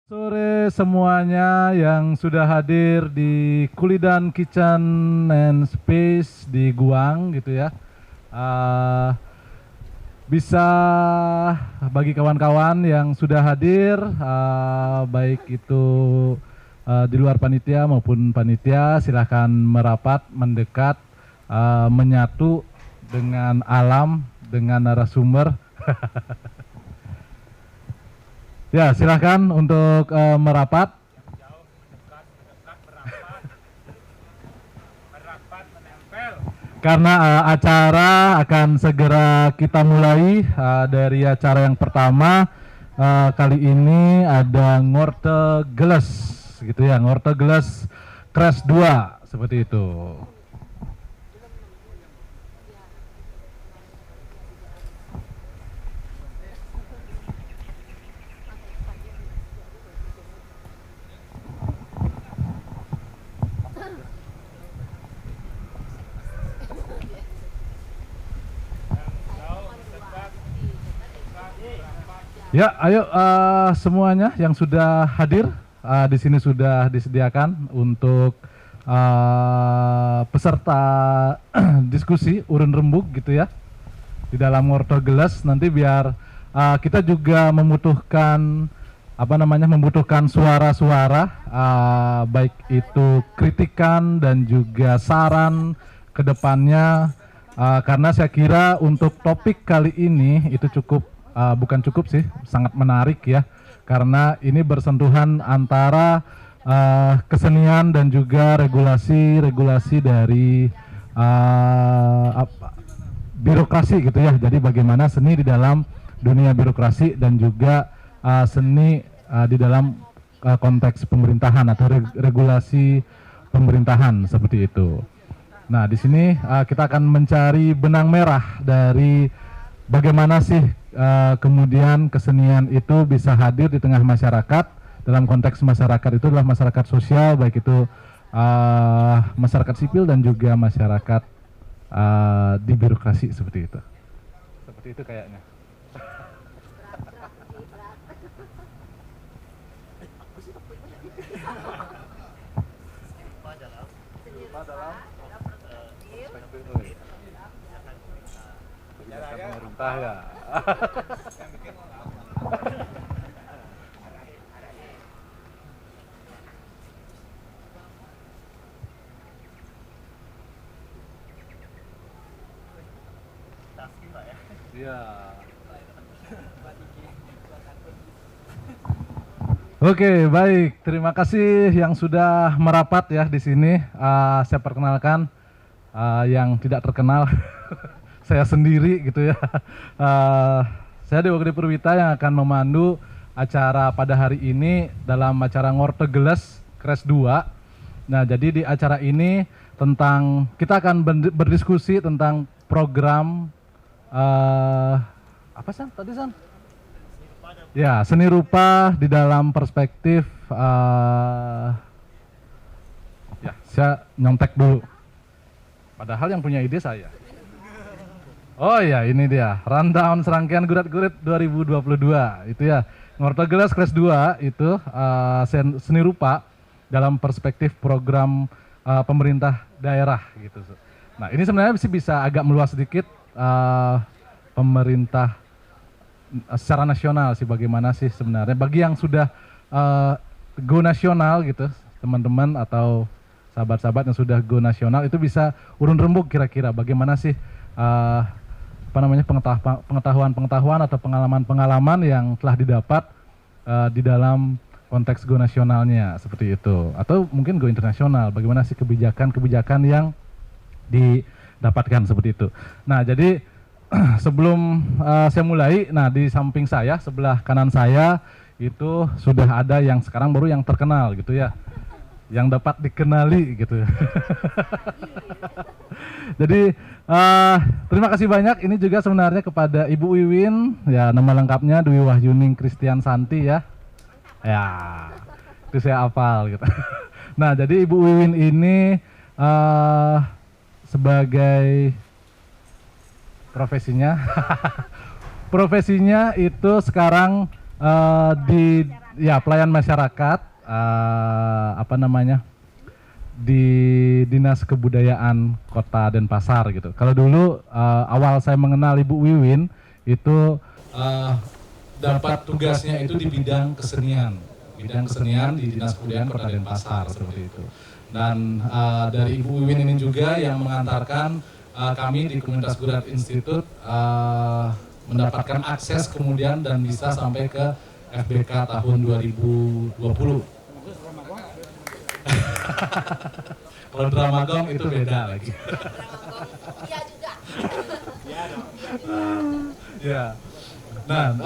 Sore semuanya yang sudah hadir di Kulidan Kitchen and Space di Guang gitu ya. Eh, bisa bagi kawan-kawan yang sudah hadir, baik itu di luar panitia maupun panitia, silahkan merapat, mendekat, menyatu dengan alam, dengan narasumber. Ya, silahkan untuk merapat. Karena acara akan segera kita mulai dari acara yang pertama. Kali ini ada Ngorte Geles gitu ya, Ngorte Geles Crash 2 seperti itu. Ya, ayo semuanya yang sudah hadir di sini sudah disediakan untuk peserta diskusi urun rembuk gitu ya di dalam Ngorto Gelas. Nanti biar kita juga membutuhkan membutuhkan suara-suara baik itu kritikan dan juga saran ke depannya, karena saya kira untuk topik kali ini itu bukan cukup sih, sangat menarik ya, karena ini bersentuhan antara kesenian dan juga regulasi dari birokrasi gitu ya. Jadi bagaimana seni di dalam dunia birokrasi dan juga seni di dalam konteks pemerintahan atau regulasi pemerintahan seperti itu. Nah, di sini kita akan mencari benang merah dari bagaimana sih kemudian kesenian itu bisa hadir di tengah masyarakat. Dalam konteks masyarakat itu adalah masyarakat sosial, baik itu masyarakat sipil dan juga masyarakat di birokrasi seperti itu. Seperti itu kayaknya. Pemerintah ya. Iya. Oke, baik. Terima kasih yang sudah merapat ya di sini. Saya perkenalkan yang tidak terkenal, saya sendiri gitu ya. Saya Dewa Gede Purwita yang akan memandu acara pada hari ini dalam acara Ngorte Geles Crash 2. Nah, jadi di acara ini kita akan berdiskusi tentang program apa San? Tadi San? Ya, seni rupa di dalam perspektif ya, saya nyontek dulu. Padahal yang punya ide saya. Oh iya, ini dia rundown serangkaian gurat-gurit 2022 itu ya. Ngorte Gelas Crash 2 itu seni rupa dalam perspektif program pemerintah daerah gitu. Nah, ini sebenarnya bisa agak meluas sedikit, pemerintah secara nasional sih, bagaimana sih sebenarnya bagi yang sudah go nasional gitu, teman-teman atau sahabat-sahabat yang sudah go nasional itu bisa urun rembuk kira-kira bagaimana sih pengetahuan atau pengalaman yang telah didapat di dalam konteks go nasionalnya seperti itu, atau mungkin go internasional, bagaimana sih kebijakan yang didapatkan seperti itu. Nah, jadi sebelum saya mulai, nah di samping saya, sebelah kanan saya itu sudah ada yang sekarang baru yang terkenal gitu ya, yang dapat dikenali gitu. Jadi terima kasih banyak ini juga sebenarnya kepada Ibu Wiwin ya, nama lengkapnya Dwi Wahyuning Christian Santi ya. Ya, itu saya hafal gitu. Nah, jadi Ibu Wiwin ini sebagai profesinya itu sekarang di ya pelayan masyarakat apa namanya di Dinas Kebudayaan Kota Denpasar gitu. Kalau dulu awal saya mengenal Ibu Wiwin itu dapat tugasnya itu di bidang kesenian di Dinas Kebudayaan Kota Denpasar seperti itu. Dan dari Ibu Wiwin ini juga yang mengantarkan kami di Komunitas Gurat Institute mendapatkan akses kemudian dan bisa sampai ke FBK tahun 2020. Kalau Dramagong itu beda lagi. Iya juga. Ya. Nah,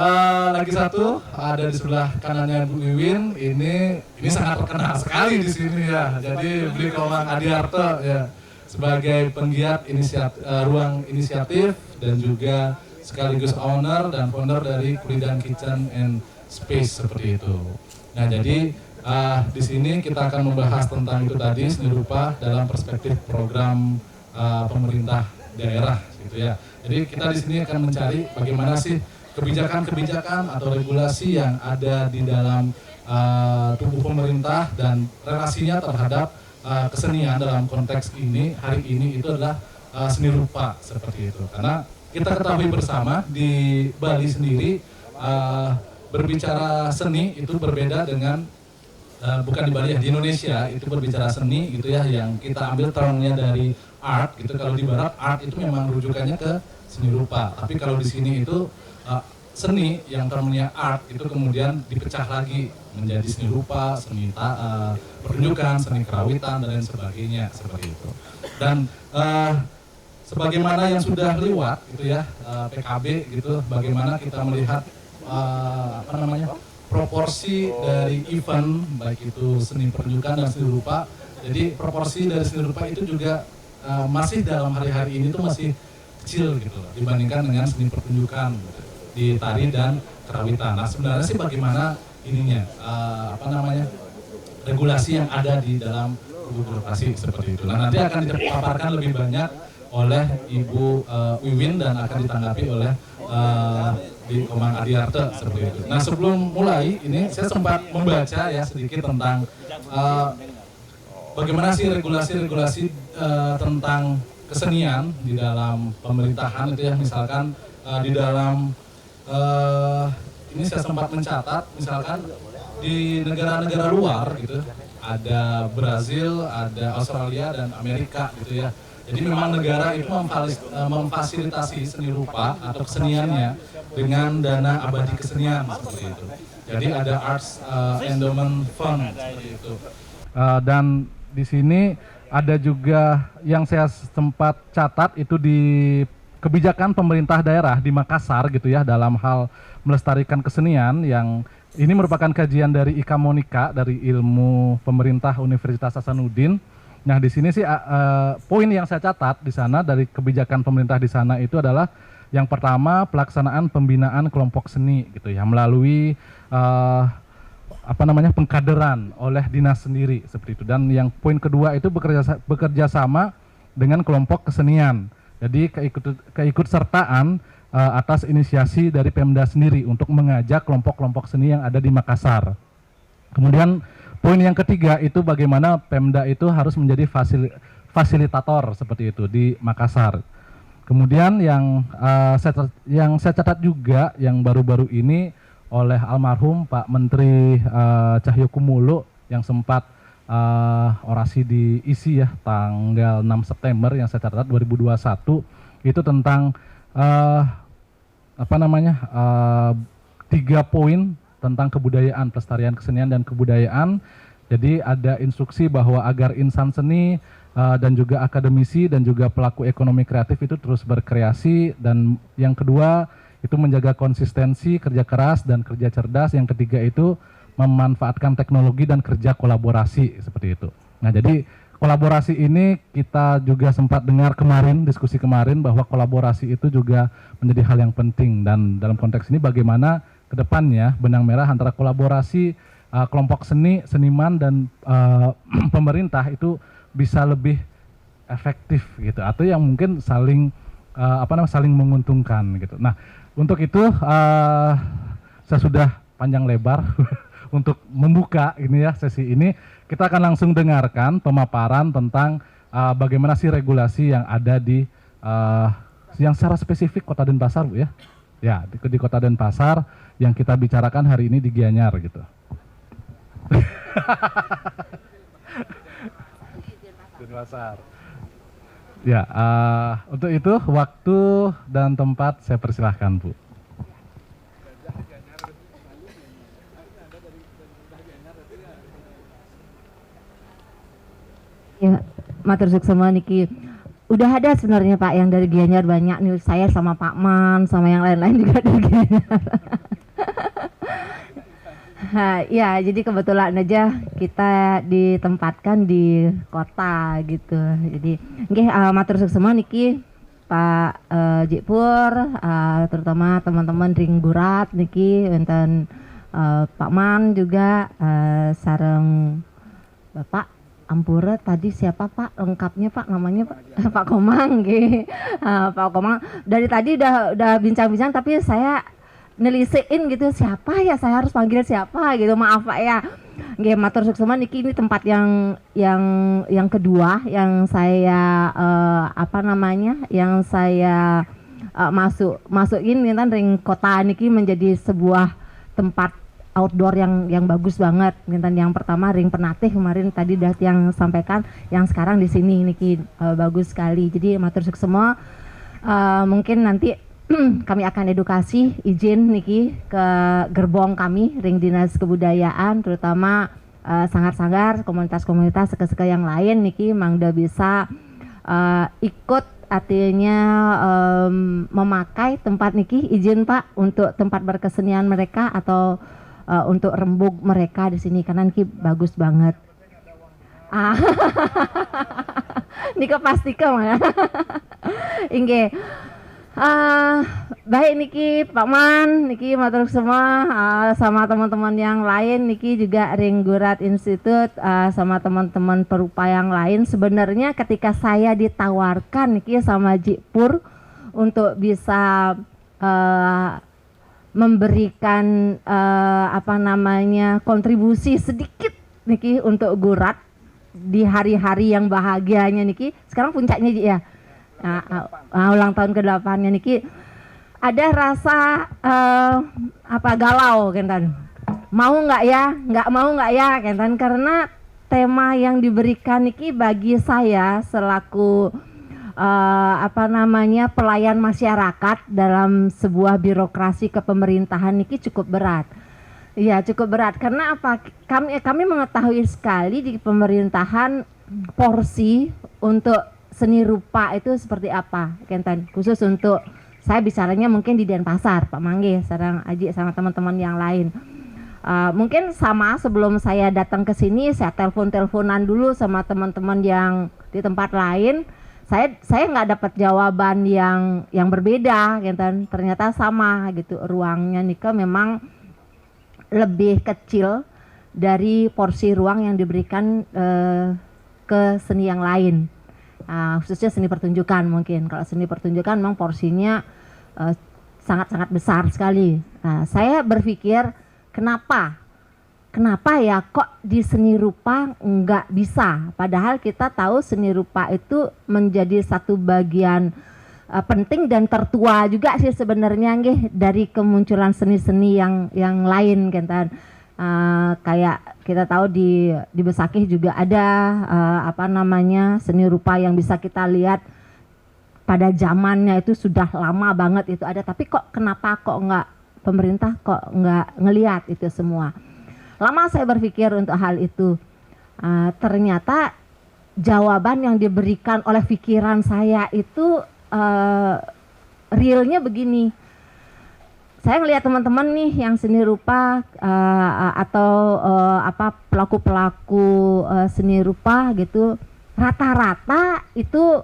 lagi satu ada di sebelah kanannya Bu Wiwin. Ini sangat terkenal sekali di sini ya. Jadi beliau Komang Adiarto ya sebagai penggiat ruang inisiatif dan juga sekaligus owner dan founder dari Kuridan Kitchen and Space seperti itu. Nah, jadi di sini kita akan membahas tentang itu tadi seni rupa dalam perspektif program pemerintah daerah gitu ya. Jadi kita di sini akan mencari bagaimana sih kebijakan-kebijakan atau regulasi yang ada di dalam tubuh pemerintah dan relasinya terhadap kesenian dalam konteks ini hari ini itu adalah seni rupa seperti itu. Karena kita ketahui bersama di Bali sendiri berbicara seni itu berbeda dengan bukan di Bali ya, di Indonesia itu berbicara seni gitu ya, yang kita ambil termnya dari art gitu. Kalau di Barat art itu memang rujukannya ke seni rupa, tapi kalau di sini itu seni yang termnya art itu kemudian dipecah lagi menjadi seni rupa, seni pertunjukan, seni kerawitan dan lain sebagainya seperti itu. Dan sebagaimana yang sudah lewat gitu ya PKB gitu, bagaimana kita melihat proporsi dari event baik itu seni pertunjukan dan seni rupa. Jadi proporsi dari seni rupa itu juga masih dalam hari-hari ini tuh masih kecil gitu loh, dibandingkan dengan seni pertunjukan gitu, di tari dan kerawitan. Nah, sebenarnya sih bagaimana ininya regulasi yang ada di dalam tubuh birokrasi seperti itu. Nah, nanti akan dipaparkan lebih banyak oleh Ibu Wiwin dan akan ditanggapi oleh di Komang Adiarto seperti itu. Nah, sebelum mulai ini saya sempat membaca ya sedikit tentang bagaimana sih regulasi-regulasi tentang kesenian di dalam pemerintahan itu ya. Misalkan di dalam ini saya sempat mencatat misalkan di negara-negara luar gitu, ada Brazil, ada Australia dan Amerika gitu ya. Jadi memang negara itu memfasilitasi seni rupa atau keseniannya dengan dana abadi kesenian seperti itu. Jadi ada Arts Endowment Fund seperti itu. Dan di sini ada juga yang saya sempat catat itu di kebijakan pemerintah daerah di Makassar gitu ya dalam hal melestarikan kesenian, yang ini merupakan kajian dari Ika Monika dari Ilmu Pemerintah Universitas Hasanuddin. Nah, di sini sih poin yang saya catat di sana dari kebijakan pemerintah di sana itu adalah yang pertama pelaksanaan pembinaan kelompok seni gitu ya melalui pengkaderan oleh dinas sendiri seperti itu. Dan yang poin kedua itu bekerja sama dengan kelompok kesenian. Jadi keikutsertaan atas inisiasi dari Pemda sendiri untuk mengajak kelompok-kelompok seni yang ada di Makassar. Kemudian poin yang ketiga itu bagaimana Pemda itu harus menjadi fasilitator seperti itu di Makassar. Kemudian yang saya catat juga yang baru-baru ini oleh almarhum Pak Menteri Cahyokumolo yang sempat orasi di ISI ya tanggal 6 September yang saya catat 2021 itu tentang 3 poin tentang kebudayaan, pelestarian kesenian dan kebudayaan. Jadi ada instruksi bahwa agar insan seni dan juga akademisi dan juga pelaku ekonomi kreatif itu terus berkreasi, dan yang kedua itu menjaga konsistensi, kerja keras dan kerja cerdas. Yang ketiga itu memanfaatkan teknologi dan kerja kolaborasi seperti itu. Nah, jadi kolaborasi ini kita juga sempat dengar kemarin, diskusi kemarin bahwa kolaborasi itu juga menjadi hal yang penting, dan dalam konteks ini bagaimana kedepannya benang merah antara kolaborasi kelompok seni, seniman dan pemerintah itu bisa lebih efektif gitu, atau yang mungkin saling saling menguntungkan gitu. Nah, untuk itu saya sudah panjang lebar untuk membuka ini ya sesi ini, kita akan langsung dengarkan pemaparan tentang bagaimana sih regulasi yang ada di yang secara spesifik Kota Denpasar, Bu ya. Ya, di Kota Denpasar yang kita bicarakan hari ini di Gianyar gitu. Denpasar. Ya, untuk itu waktu dan tempat saya persilahkan, Bu. Ya, matur suksema niki. Udah ada sebenarnya Pak yang dari Gianyar banyak nih, saya sama Pak Man sama yang lain-lain juga dari Gianyar. Ya, jadi kebetulan aja kita ditempatkan di kota gitu. Jadi nggih matur suksema niki Pak Jipur, terutama teman-teman Ring Gurat niki wonten Pak Man juga sareng Bapak Ampura tadi siapa Pak lengkapnya Pak namanya Pak Pak Komang gitu. Pak Komang dari tadi udah bincang-bincang tapi saya nelisiin gitu siapa ya saya harus panggil siapa gitu, maaf Pak ya. Nggih matur suksema niki ini tempat yang kedua yang saya yang saya masukin kan Ring Kota niki menjadi sebuah tempat outdoor yang bagus banget. Yang pertama Ring Penatih kemarin tadi udah yang sampaikan, yang sekarang di sini niki bagus sekali. Jadi matur suksema mungkin nanti kami akan edukasi izin niki ke gerbong kami Ring Dinas Kebudayaan, terutama sanggar-sanggar komunitas-komunitas seke-seke yang lain niki mangda bisa ikut artinya memakai tempat niki izin Pak untuk tempat berkesenian mereka atau untuk rembug mereka di sini karena niki bagus banget. Nika pastikan ya. Inge. Baik niki Pak Man, niki matur semua sama teman-teman yang lain niki juga Ring Gurat Institute sama teman-teman perupa yang lain. Sebenarnya ketika saya ditawarkan niki sama Jipur untuk bisa memberikan kontribusi sedikit niki untuk Gurat di hari-hari yang bahagianya niki. Sekarang puncaknya ya. Ulang tahun ke-8-nya niki ada rasa galau kentan. Mau nggak ya? Nggak mau nggak ya kentan, karena tema yang diberikan niki bagi saya selaku pelayan masyarakat dalam sebuah birokrasi kepemerintahan niki cukup berat. Iya, cukup berat karena apa? Kami mengetahui sekali di pemerintahan porsi untuk seni rupa itu seperti apa, Kentan. Khusus untuk saya bicaranya mungkin di Denpasar, Pak Mangge, sareng Aji sama teman-teman yang lain. Mungkin sama sebelum saya datang ke sini, saya teleponan dulu sama teman-teman yang di tempat lain. Saya nggak dapat jawaban yang berbeda, Kentan. Ternyata sama gitu, ruangnya Nika memang lebih kecil dari porsi ruang yang diberikan ke seni yang lain. Khususnya seni pertunjukan mungkin. Kalau seni pertunjukan memang porsinya sangat-sangat besar sekali. Nah, saya berpikir kenapa ya kok di seni rupa nggak bisa? Padahal kita tahu seni rupa itu menjadi satu bagian penting dan tertua juga sih sebenarnya nggih dari kemunculan seni-seni yang lain kan. Kayak kita tahu di Besakih juga ada seni rupa yang bisa kita lihat pada zamannya itu sudah lama banget itu ada, tapi kenapa nggak pemerintah nggak ngelihat itu semua. Lama saya berpikir untuk hal itu. Ternyata jawaban yang diberikan oleh pikiran saya itu realnya begini. Saya ngelihat teman-teman nih yang seni rupa atau pelaku-pelaku seni rupa gitu, rata-rata itu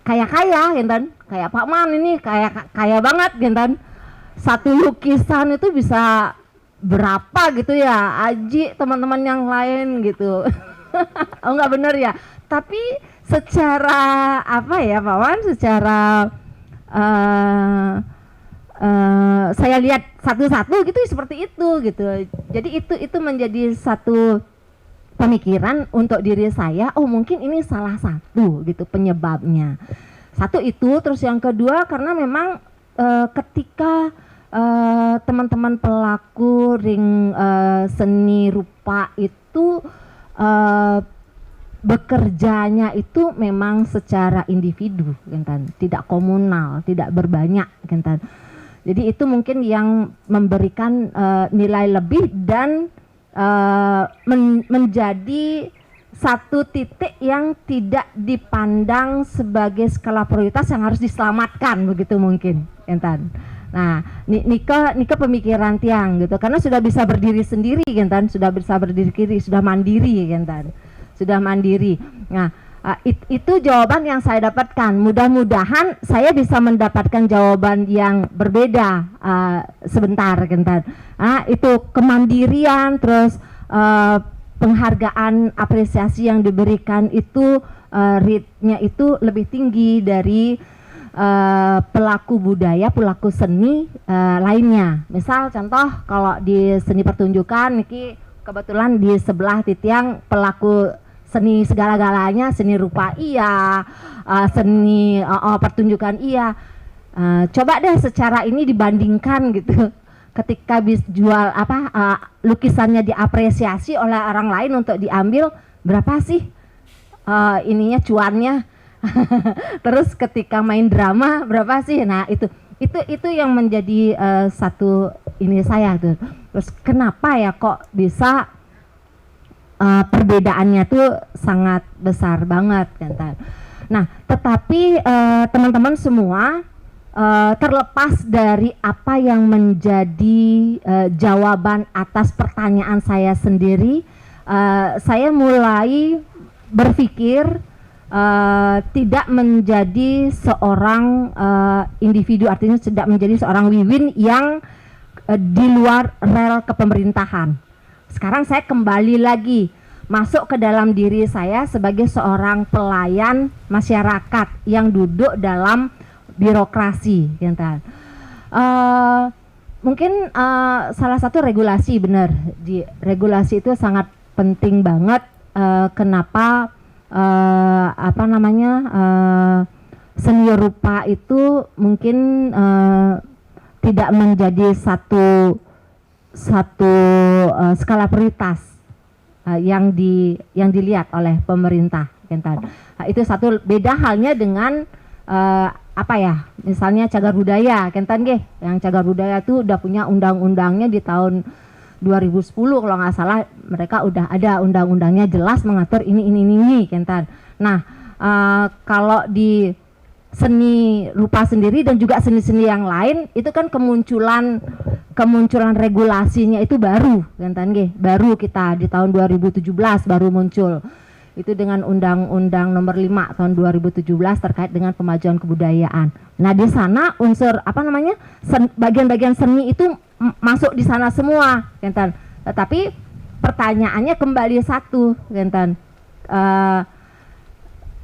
kaya gitu, kayak Pak Man ini kaya banget gitu. Satu lukisan itu bisa berapa gitu ya, Aji teman-teman yang lain gitu. Oh nggak bener ya, tapi secara Pak Man, secara saya lihat satu-satu gitu seperti itu gitu. Jadi itu menjadi satu pemikiran untuk diri saya, oh mungkin ini salah satu gitu penyebabnya. Satu itu, terus yang kedua karena memang ketika teman-teman pelaku ring seni rupa itu bekerjanya itu memang secara individu, kan, tidak komunal, tidak berbanyak, kan. Jadi itu mungkin yang memberikan nilai lebih dan menjadi satu titik yang tidak dipandang sebagai skala prioritas yang harus diselamatkan begitu mungkin, kan. Nah, Nika pemikiran tiang gitu, karena sudah bisa berdiri sendiri, kan, sudah bisa berdiri kiri, sudah mandiri, kan, sudah mandiri. Nah, itu jawaban yang saya dapatkan. Mudah-mudahan saya bisa mendapatkan jawaban yang berbeda sebentar, kan. Itu kemandirian, terus penghargaan, apresiasi yang diberikan itu rate-nya itu lebih tinggi dari pelaku budaya, pelaku seni lainnya. Misal contoh kalau di seni pertunjukan, Niki kebetulan di sebelah Titiang pelaku seni segala-galanya, seni rupa iya, seni pertunjukan iya. Coba deh secara ini dibandingkan gitu. Ketika jual lukisannya diapresiasi oleh orang lain untuk diambil, berapa sih ininya cuannya? Terus ketika main drama berapa sih? Nah, itu yang menjadi satu ini saya tuh. Terus kenapa ya kok bisa perbedaannya tuh sangat besar banget, kan. Nah, tetapi teman-teman semua, terlepas dari apa yang menjadi jawaban atas pertanyaan saya sendiri, saya mulai berpikir tidak menjadi seorang individu, artinya tidak menjadi seorang Wiwin yang di luar rel kepemerintahan. Sekarang saya kembali lagi masuk ke dalam diri saya sebagai seorang pelayan masyarakat yang duduk dalam birokrasi, kan. Mungkin salah satu regulasi, benar, di regulasi itu sangat penting banget. Kenapa seni rupa itu mungkin tidak menjadi satu skala prioritas yang dilihat oleh pemerintah, kan. Nah, itu satu, beda halnya dengan misalnya cagar budaya, kan, yang cagar budaya itu udah punya undang-undangnya di tahun 2010 kalau nggak salah, mereka udah ada undang-undangnya jelas mengatur ini, kan. Nah, kalau di seni rupa sendiri dan juga seni-seni yang lain itu kan kemunculan regulasinya itu baru, kan, baru kita di tahun 2017 baru muncul. Itu dengan Undang-Undang Nomor 5 tahun 2017 terkait dengan pemajuan kebudayaan. Nah, di sana unsur bagian-bagian seni itu masuk di sana semua, kan. Tetapi pertanyaannya kembali satu, kan.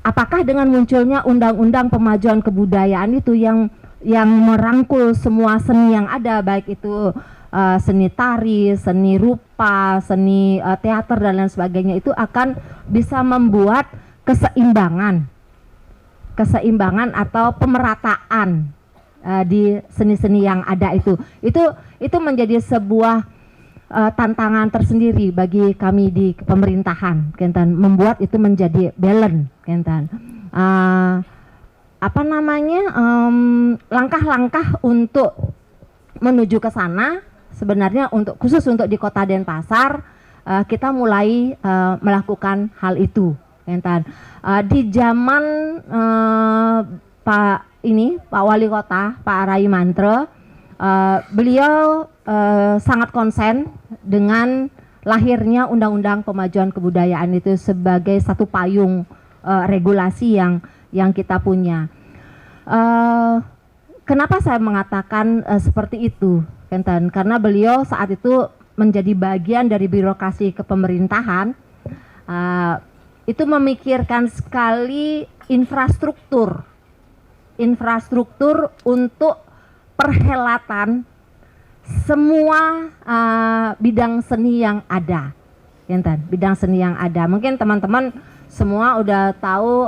Apakah dengan munculnya Undang-Undang Pemajuan Kebudayaan itu yang merangkul semua seni yang ada, baik itu seni tari, seni rupa, seni teater dan lain sebagainya, itu akan bisa membuat keseimbangan atau pemerataan di seni-seni yang ada itu menjadi sebuah tantangan tersendiri bagi kami di pemerintahan, kan, membuat itu menjadi balance, kan. Langkah-langkah untuk menuju ke sana sebenarnya khusus untuk di Kota Denpasar, kita mulai melakukan hal itu, kan. Di zaman Pak Wali Kota, Pak Rai Mantre, beliau sangat konsen dengan lahirnya Undang-Undang Pemajuan Kebudayaan itu sebagai satu payung regulasi yang kita punya. Kenapa saya mengatakan seperti itu, kan? Karena beliau saat itu menjadi bagian dari birokrasi kepemerintahan, itu memikirkan sekali infrastruktur untuk perhelatan semua bidang seni yang ada, bidang seni yang ada. Mungkin teman-teman semua udah tahu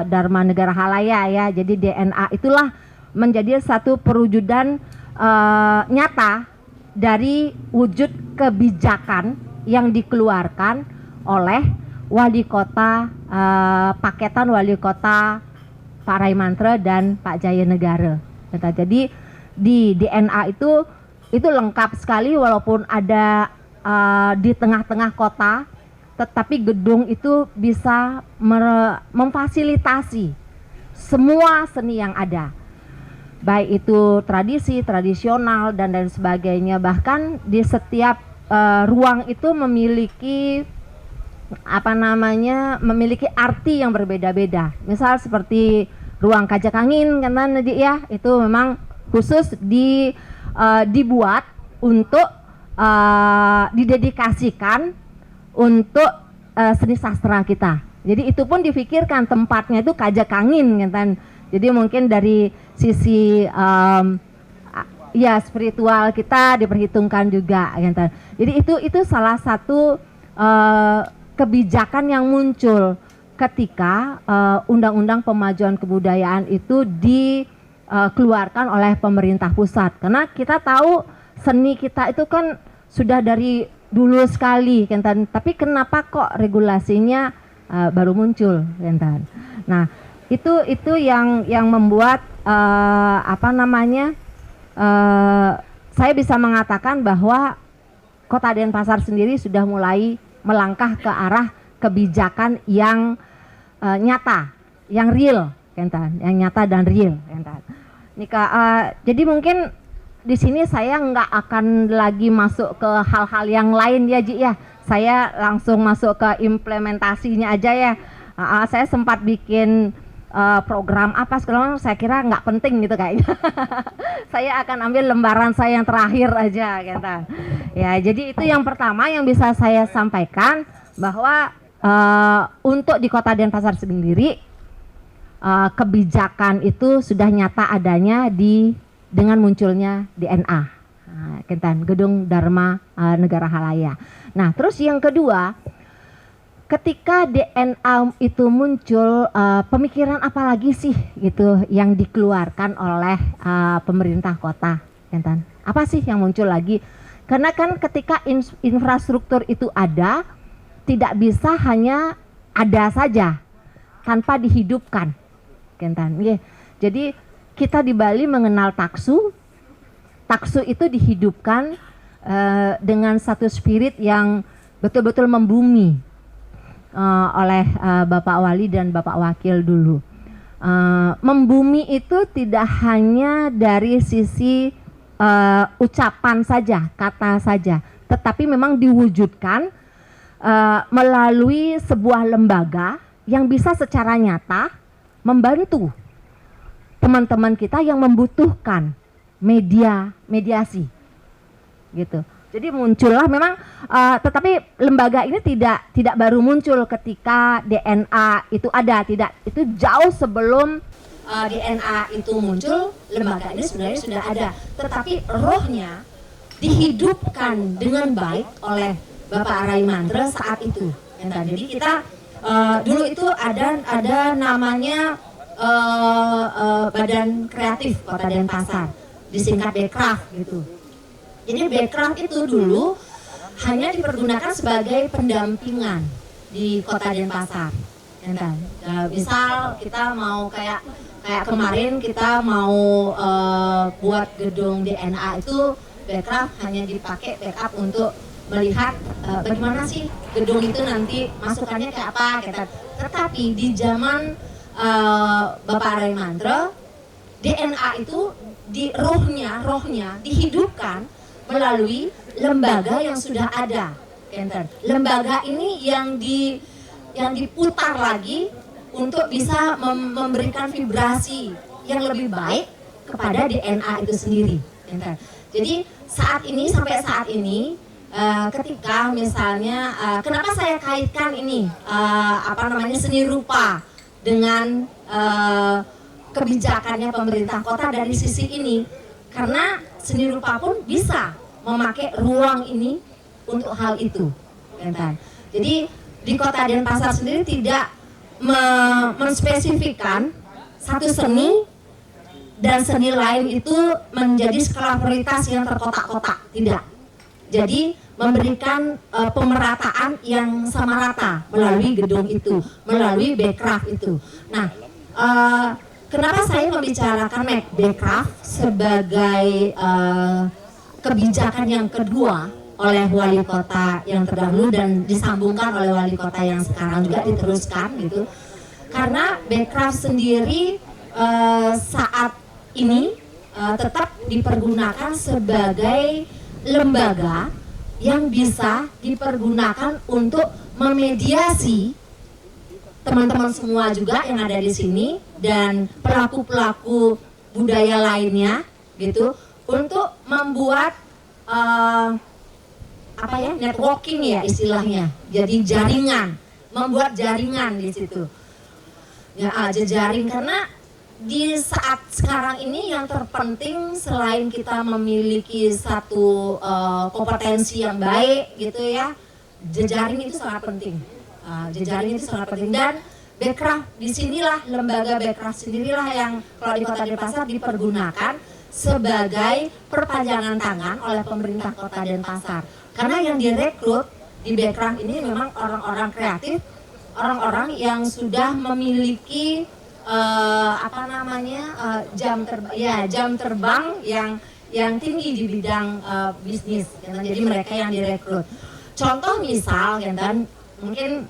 Dharma Negara Halaya ya. Jadi DNA itulah menjadi satu perwujudan nyata dari wujud kebijakan yang dikeluarkan oleh wali kota Paketan, wali kota Pak Raimantra dan Pak Jayanegara. Jadi di DNA itu lengkap sekali, walaupun ada di tengah-tengah kota, tetapi gedung itu bisa memfasilitasi semua seni yang ada, baik itu tradisional dan lain sebagainya. Bahkan di setiap ruang itu memiliki memiliki arti yang berbeda-beda. Misal seperti ruang Kajak Angin kan tadi ya, itu memang khusus dibuat untuk didedikasikan untuk seni sastra kita. Jadi itu pun difikirkan tempatnya itu Kajak Angin kan. Jadi mungkin dari sisi ya spiritual kita diperhitungkan juga kan. Jadi itu salah satu kebijakan yang muncul ketika Undang-Undang Pemajuan Kebudayaan itu dikeluarkan oleh pemerintah pusat. Karena kita tahu seni kita itu kan sudah dari dulu sekali, tapi kenapa kok regulasinya baru muncul, Nah, itu yang membuat saya bisa mengatakan bahwa Kota Denpasar sendiri sudah mulai melangkah ke arah kebijakan yang nyata, yang real, yang nyata dan real, jadi mungkin di sini saya nggak akan lagi masuk ke hal-hal yang lain ya Ji ya. Saya langsung masuk ke implementasinya aja ya. Saya sempat bikin program apa segala macam, saya kira nggak penting gitu kayaknya. Saya akan ambil lembaran saya yang terakhir aja gitu. Ya, jadi itu yang pertama yang bisa saya sampaikan, bahwa untuk di Kota Denpasar sendiri kebijakan itu sudah nyata adanya dengan munculnya DNA, Gedung Dharma Negara Halaya. Nah, terus yang kedua, ketika DNA itu muncul, pemikiran apa lagi sih gitu yang dikeluarkan oleh pemerintah kota, Apa sih yang muncul lagi? Karena kan ketika infrastruktur itu ada, tidak bisa hanya ada saja tanpa dihidupkan, Jadi kita di Bali mengenal taksu. Taksu itu dihidupkan dengan satu spirit yang betul-betul membumi oleh Bapak Wali dan Bapak Wakil dulu. Membumi itu tidak hanya dari sisi ucapan saja, kata saja, tetapi memang diwujudkan melalui sebuah lembaga yang bisa secara nyata membantu teman-teman kita yang membutuhkan mediasi gitu. Jadi muncullah memang tetapi lembaga ini tidak baru muncul ketika DNA itu ada, tidak, itu jauh sebelum DNA itu muncul, lembaga ini sebenarnya sudah ada, tetapi rohnya dihidupkan dengan baik oleh Bapak Raimantra saat itu. Jadi kita dulu itu ada namanya Badan Kreatif Kota Denpasar, disingkat Bekraf gitu. Jadi Bekraf itu dulu hanya dipergunakan sebagai pendampingan di Kota Denpasar. Misal kita mau kayak kemarin kita mau buat gedung DNA itu, Bekraf hanya dipakai backup untuk melihat bagaimana sih gedung itu nanti masukannya kayak apa. Tetapi di zaman Bapak Raimantra, DNA itu rohnya dihidupkan melalui lembaga yang sudah ada. Lembaga ini yang diputar lagi untuk bisa memberikan vibrasi yang lebih baik kepada DNA itu sendiri. Jadi sampai saat ini ketika misalnya kenapa saya kaitkan ini seni rupa dengan kebijakannya pemerintah kota dari sisi ini, karena seni rupa pun bisa memakai ruang ini untuk hal itu, kan? Jadi di Kota Denpasar sendiri tidak menspesifikkan satu seni dan seni lain itu menjadi skala prioritas yang terkotak-kotak, tidak. Jadi memberikan pemerataan yang sama rata melalui gedung itu, melalui Bekraf itu. Nah, kenapa saya membicarakan Bekraf sebagai kebijakan yang kedua oleh wali kota yang terdahulu dan disambungkan oleh wali kota yang sekarang juga diteruskan gitu. Karena Bekraf sendiri saat ini tetap dipergunakan sebagai lembaga yang bisa dipergunakan untuk memediasi teman-teman semua juga yang ada di sini dan pelaku-pelaku budaya lainnya gitu untuk membuat networking ya istilahnya. Jadi jaringan, membuat jaringan di situ. Ya, jejaring karena di saat sekarang ini yang terpenting selain kita memiliki satu kompetensi yang baik gitu ya, jejaring itu sangat penting. Jejaring itu sangat penting dan Bekraf disinilah lembaga Bekraf sendirilah yang kalau di Kota Denpasar dipergunakan sebagai perpanjangan tangan oleh pemerintah Kota Denpasar. Karena yang direkrut di Bekraf ini memang orang-orang kreatif, orang-orang yang sudah memiliki jam terbang yang tinggi di bidang bisnis. Jadi mereka yang direkrut. Contoh misal, dan mungkin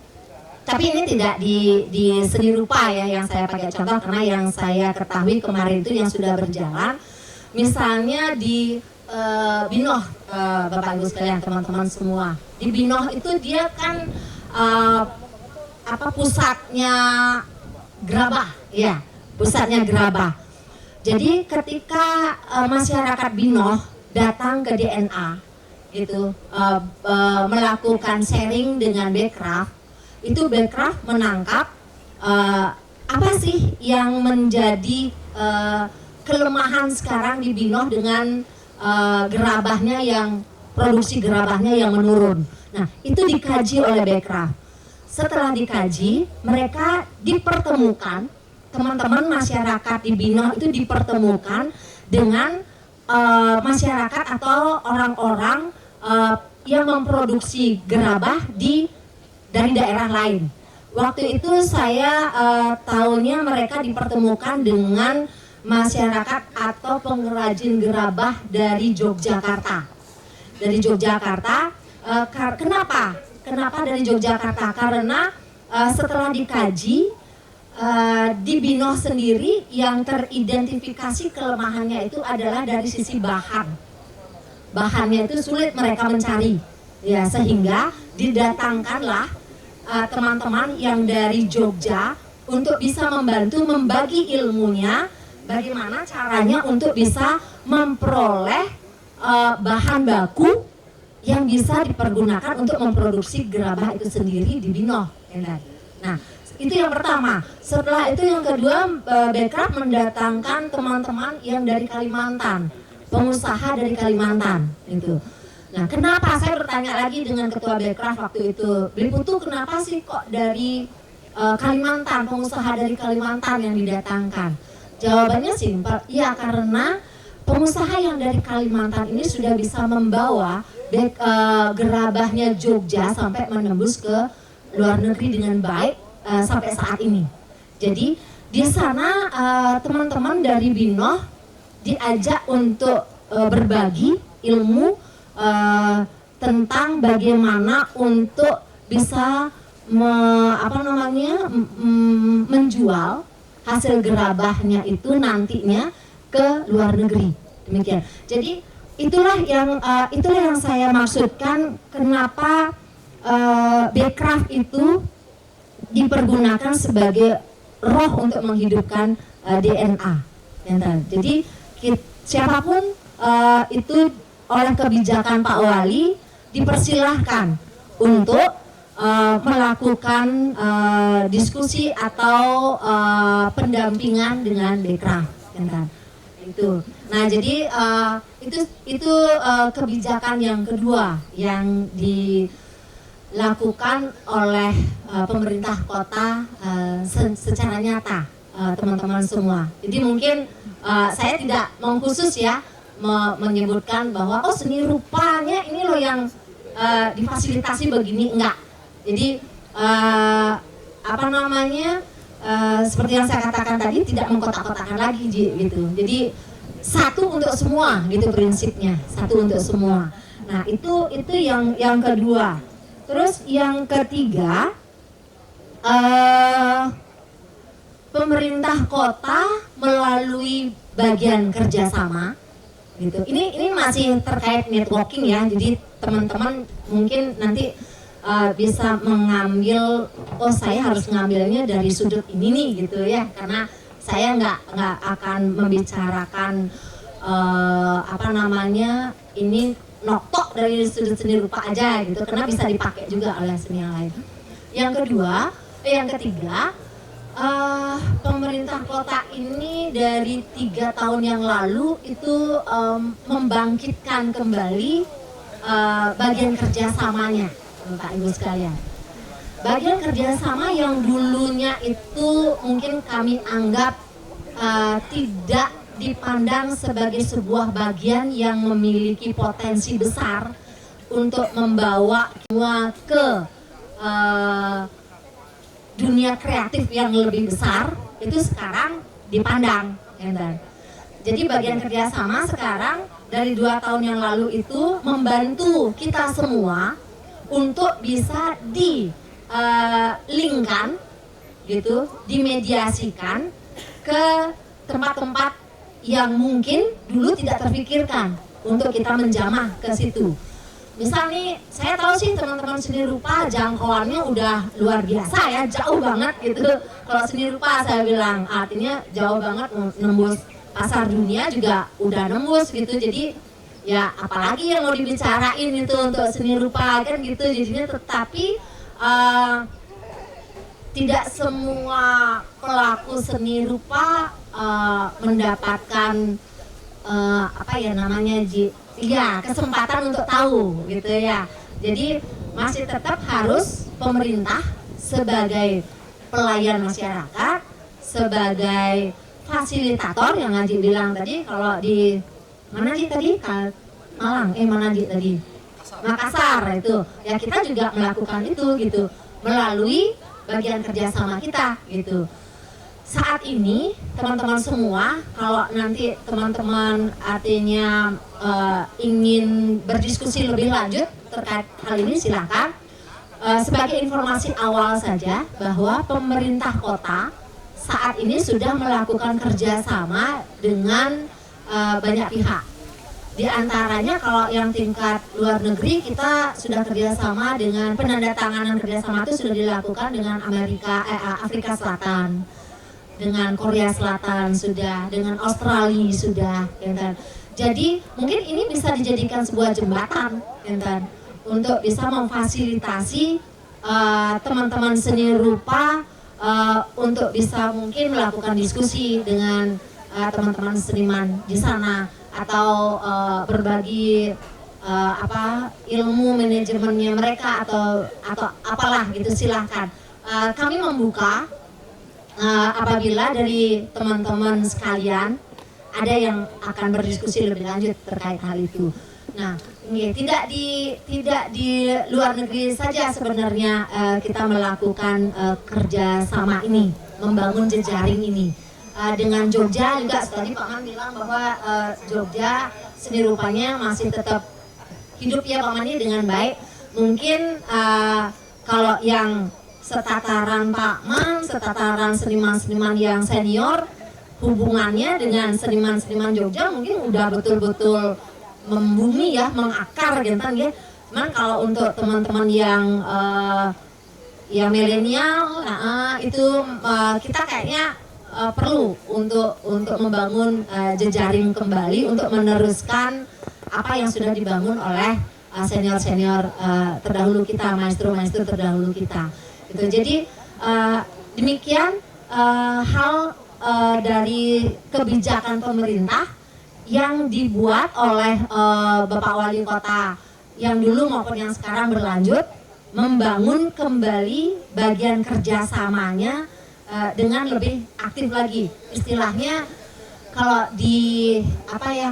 tapi ini tidak di seni rupa ya yang saya pakai contoh karena yang saya ketahui kemarin itu yang sudah berjalan. Misalnya di Binoh, Bapak Ibu sekalian, teman-teman semua. Di Binoh itu dia kan pusatnya gerabah, ya, pusatnya gerabah. Jadi ketika masyarakat Binoh datang ke DNA, gitu, melakukan sharing dengan Bekraf, itu Bekraf menangkap apa sih yang menjadi kelemahan sekarang di Binoh dengan gerabahnya yang produksi gerabahnya yang menurun. Nah, itu dikaji oleh Bekraf. Setelah dikaji, mereka dipertemukan, teman-teman masyarakat di Binoh itu dipertemukan dengan masyarakat atau orang-orang yang memproduksi gerabah dari daerah lain. Waktu itu saya tahunya mereka dipertemukan dengan masyarakat atau pengrajin gerabah dari Yogyakarta. Dari Yogyakarta, kenapa? Kenapa dari Yogyakarta? Karena setelah dikaji di Binoh sendiri yang teridentifikasi kelemahannya itu adalah dari sisi bahan. Bahannya itu sulit mereka mencari, ya sehingga didatangkanlah teman-teman yang dari Jogja untuk bisa membantu membagi ilmunya, bagaimana caranya untuk bisa memperoleh bahan baku yang bisa dipergunakan untuk memproduksi gerabah itu sendiri di Binoh. Nah, itu yang pertama. Setelah itu yang kedua, Bekraf mendatangkan teman-teman yang dari Kalimantan, pengusaha dari Kalimantan. Itu. Nah, kenapa saya bertanya lagi dengan Ketua Bekraf waktu itu, Beli Putu, kenapa sih kok dari Kalimantan, pengusaha dari Kalimantan yang didatangkan? Jawabannya simpel, ya karena pengusaha yang dari Kalimantan ini sudah bisa membawa gerabahnya Jogja sampai menembus ke luar negeri dengan baik sampai saat ini. Jadi di sana teman-teman dari Binoh diajak untuk berbagi ilmu tentang bagaimana untuk bisa menjual hasil gerabahnya itu nantinya ke luar negeri. Demikian. Jadi itulah yang saya maksudkan kenapa Bekraf itu dipergunakan sebagai roh untuk menghidupkan DNA. Jadi siapapun itu oleh kebijakan Pak Wali dipersilahkan untuk melakukan diskusi atau pendampingan dengan Bekraf. Itu. Nah, jadi itu kebijakan yang kedua yang dilakukan oleh pemerintah kota secara nyata, teman-teman semua. Jadi mungkin saya tidak mengkhusus ya menyebutkan bahwa seni rupanya ini loh yang difasilitasi begini, enggak. Jadi seperti yang saya katakan tadi, tidak mengkotak-kotakan lagi gitu. Jadi satu untuk semua gitu prinsipnya, satu untuk semua. Nah itu yang kedua. Terus yang ketiga, pemerintah kota melalui bagian kerjasama gitu. Ini masih terkait networking ya. Jadi teman-teman mungkin nanti bisa mengambil, saya harus ngambilnya dari sudut ini nih gitu ya, karena saya nggak akan membicarakan ini noktok dari sudut seni rupa aja gitu, karena bisa dipakai juga oleh seni yang lain. Yang ketiga, pemerintah kota ini dari 3 tahun yang lalu itu membangkitkan kembali bagian kerjasamanya, Bapak Ibu sekalian. Bagian kerjasama yang dulunya itu mungkin kami anggap tidak dipandang sebagai sebuah bagian yang memiliki potensi besar untuk membawa semua ke dunia kreatif yang lebih besar, itu sekarang dipandang. Jadi bagian kerjasama sekarang dari 2 tahun yang lalu itu membantu kita semua untuk bisa di-linkkan gitu, dimediasikan ke tempat-tempat yang mungkin dulu tidak terpikirkan untuk kita menjamah ke situ. Misal nih, saya tahu sih teman-teman seni rupa jangkauannya udah luar biasa ya, jauh banget gitu. Kalau seni rupa saya bilang artinya jauh banget, nembus pasar dunia juga udah nembus gitu. Jadi ya apalagi yang mau dibicarain itu untuk seni rupa kan gitu. Jadinya tetapi tidak semua pelaku seni rupa mendapatkan kesempatan untuk tahu gitu ya. Jadi masih tetap harus pemerintah sebagai pelayan masyarakat, sebagai fasilitator yang Haji bilang tadi. Kalau di mana sih tadi? Makassar itu ya, kita juga melakukan itu gitu melalui bagian kerjasama kita gitu. Saat ini teman-teman semua, kalau nanti teman-teman artinya ingin berdiskusi lebih lanjut terkait hal ini, silakan. Sebagai informasi awal saja bahwa pemerintah kota saat ini sudah melakukan kerjasama dengan banyak pihak. Di antaranya kalau yang tingkat luar negeri, kita sudah kerjasama dengan penandatanganan kerjasama itu sudah dilakukan dengan Afrika Selatan, dengan Korea Selatan sudah, dengan Australia sudah, kan? Jadi mungkin ini bisa dijadikan sebuah jembatan, kan? Untuk bisa memfasilitasi teman-teman seni rupa untuk bisa mungkin melakukan diskusi dengan teman-teman seniman di sana, atau berbagi ilmu manajemennya mereka atau apalah gitu. Silahkan kami membuka apabila dari teman-teman sekalian ada yang akan berdiskusi lebih lanjut terkait hal itu. Nah, tidak di luar negeri saja sebenarnya kita melakukan kerjasama ini, membangun jejaring ini. Dengan Jogja juga, tadi Pak Man bilang bahwa Jogja seni rupanya masih tetap hidup ya Pak Man dengan baik. Mungkin kalau yang setataran Pak Man, setataran seniman-seniman yang senior, hubungannya dengan seniman-seniman Jogja mungkin udah betul-betul membumi ya, mengakar gitu ya. Cuman kalau untuk teman-teman yang milenial, itu kita kayaknya perlu untuk membangun jejaring kembali untuk meneruskan apa yang sudah dibangun oleh senior-senior terdahulu kita, maestro-maestro terdahulu kita. Gitu. Jadi demikian hal dari kebijakan pemerintah yang dibuat oleh Bapak Wali Kota yang dulu maupun yang sekarang berlanjut, membangun kembali bagian kerjasamanya dengan lebih aktif lagi. Istilahnya kalau di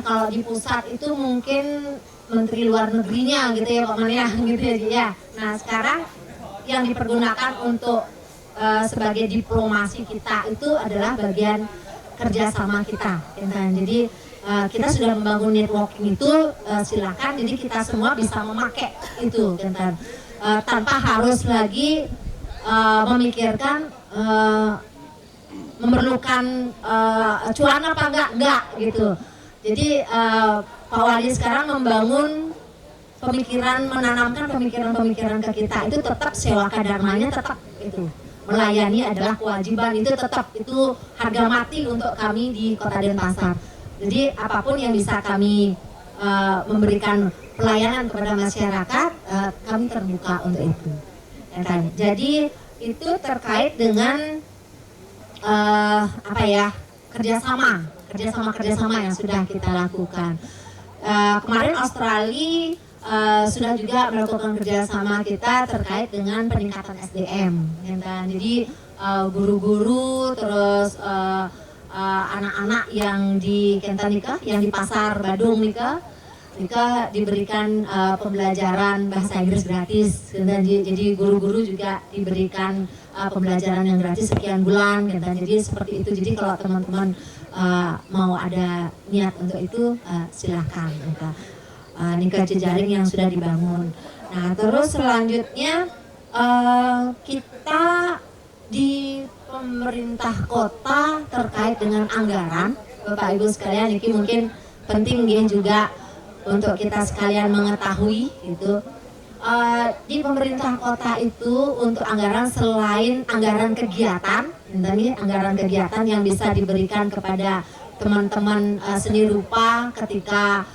kalau di pusat itu mungkin Menteri Luar Negerinya gitu ya Pak Man ya, gitu ya. Nah sekarang yang dipergunakan untuk sebagai diplomasi kita itu adalah bagian kerjasama kita. Jadi kita sudah membangun networking itu, silakan. Jadi kita semua bisa memakai itu, tanpa harus lagi memikirkan memerlukan cuan apa enggak gitu. Jadi Pak Wali sekarang membangun pemikiran, menanamkan pemikiran-pemikiran ke kita itu tetap sewa kadarmanya, tetap itu melayani adalah kewajiban, itu tetap itu harga mati untuk kami di Kota Denpasar. Jadi apapun yang bisa kami memberikan pelayanan kepada masyarakat, kami terbuka untuk itu. Jadi itu terkait dengan kerjasama yang sudah kita lakukan. Kemarin Australia sudah juga melakukan kerjasama kita terkait dengan peningkatan SDM. Jadi guru-guru terus anak-anak yang di Kentanika, yang di Pasar Badung Nika diberikan pembelajaran bahasa Inggris gratis. Jadi guru-guru juga diberikan pembelajaran yang gratis sekian bulan. Jadi seperti itu. Jadi kalau teman-teman mau ada niat untuk itu, silahkan. Nika jejaring yang sudah dibangun. Nah terus selanjutnya kita di pemerintah kota terkait dengan anggaran, Bapak Ibu sekalian, ini mungkin penting juga untuk kita sekalian mengetahui itu. Di pemerintah kota itu untuk anggaran selain anggaran kegiatan, anggaran kegiatan yang bisa diberikan kepada teman-teman seni rupa ketika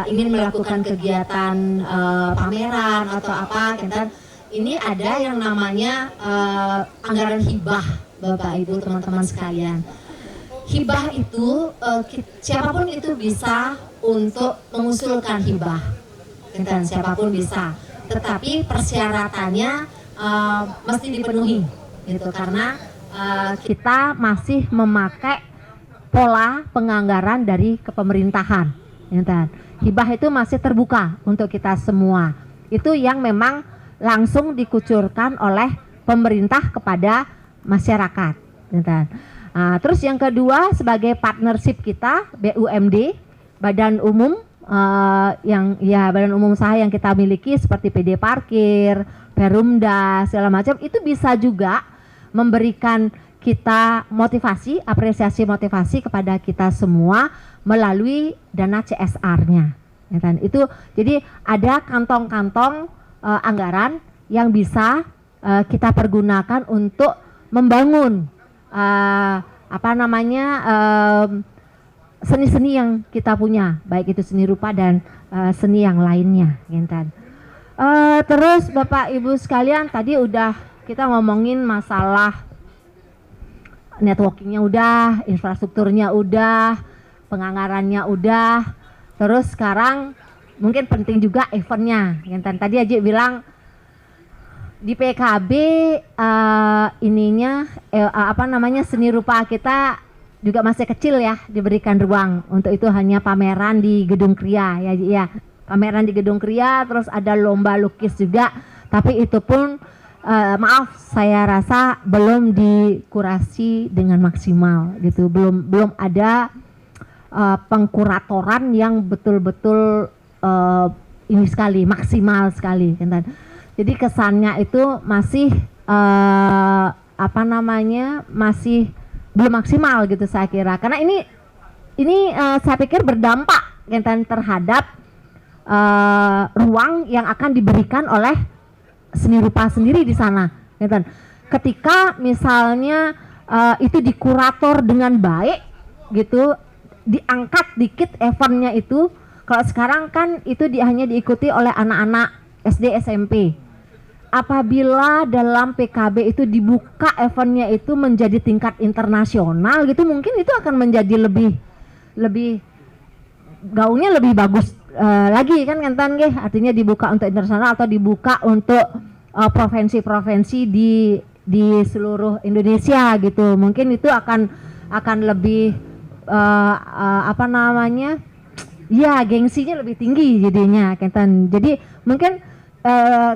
ingin melakukan kegiatan pameran atau apa, ini ada yang namanya anggaran hibah, Bapak Ibu teman-teman sekalian. Hibah itu siapapun itu bisa untuk mengusulkan hibah, siapapun bisa. Tetapi persyaratannya mesti dipenuhi, gitu, karena Kita masih memakai pola penganggaran dari kepemerintahan. Hibah itu masih terbuka untuk kita semua. Itu yang memang langsung dikucurkan oleh pemerintah kepada masyarakat. Terus yang kedua, sebagai partnership kita BUMD, badan umum badan umum usaha yang kita miliki seperti PD Parkir, Perumda, segala macam, itu bisa juga memberikan kita motivasi, apresiasi motivasi kepada kita semua melalui dana CSR-nya. Itu jadi ada kantong-kantong anggaran yang bisa kita pergunakan untuk membangun seni-seni yang kita punya, baik itu seni rupa dan seni yang lainnya. Terus Bapak Ibu sekalian, tadi udah kita ngomongin masalah networkingnya udah, infrastrukturnya udah, penganggarannya udah. Terus sekarang mungkin penting juga eventnya. Tadi Aji bilang di PKB seni rupa kita juga masih kecil ya, diberikan ruang untuk itu, hanya pameran di Gedung Kria ya, pameran di Gedung Kria, terus ada lomba lukis juga, tapi itu pun maaf saya rasa belum dikurasi dengan maksimal gitu, belum ada pengkuratoran yang betul-betul ini sekali, maksimal sekali. Jadi kesannya itu masih masih belum maksimal gitu saya kira, karena ini saya pikir berdampak terhadap ruang yang akan diberikan oleh seni rupa sendiri di sana. Ketika misalnya itu dikurator dengan baik gitu, diangkat dikit eventnya itu. Kalau sekarang kan itu hanya diikuti oleh anak-anak SD SMP. Apabila dalam PKB itu dibuka eventnya itu menjadi tingkat internasional gitu, mungkin itu akan menjadi lebih lebih gaungnya lebih bagus lagi kan Kentan nggih, artinya dibuka untuk internasional atau dibuka untuk provinsi-provinsi di seluruh Indonesia gitu. Mungkin itu akan lebih apa namanya? Ya, gengsinya lebih tinggi jadinya Kentan. Jadi mungkin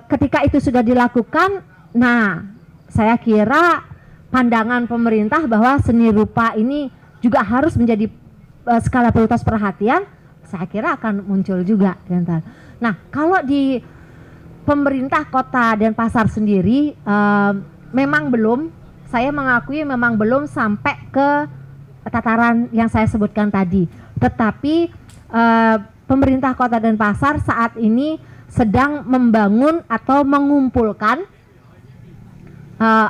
ketika itu sudah dilakukan, nah saya kira pandangan pemerintah bahwa seni rupa ini juga harus menjadi skala prioritas perhatian, saya kira akan muncul juga Kentan. Nah, kalau di pemerintah Kota Denpasar sendiri memang belum, saya mengakui memang belum sampai ke tataran yang saya sebutkan tadi. Tetapi pemerintah Kota Denpasar saat ini sedang membangun atau mengumpulkan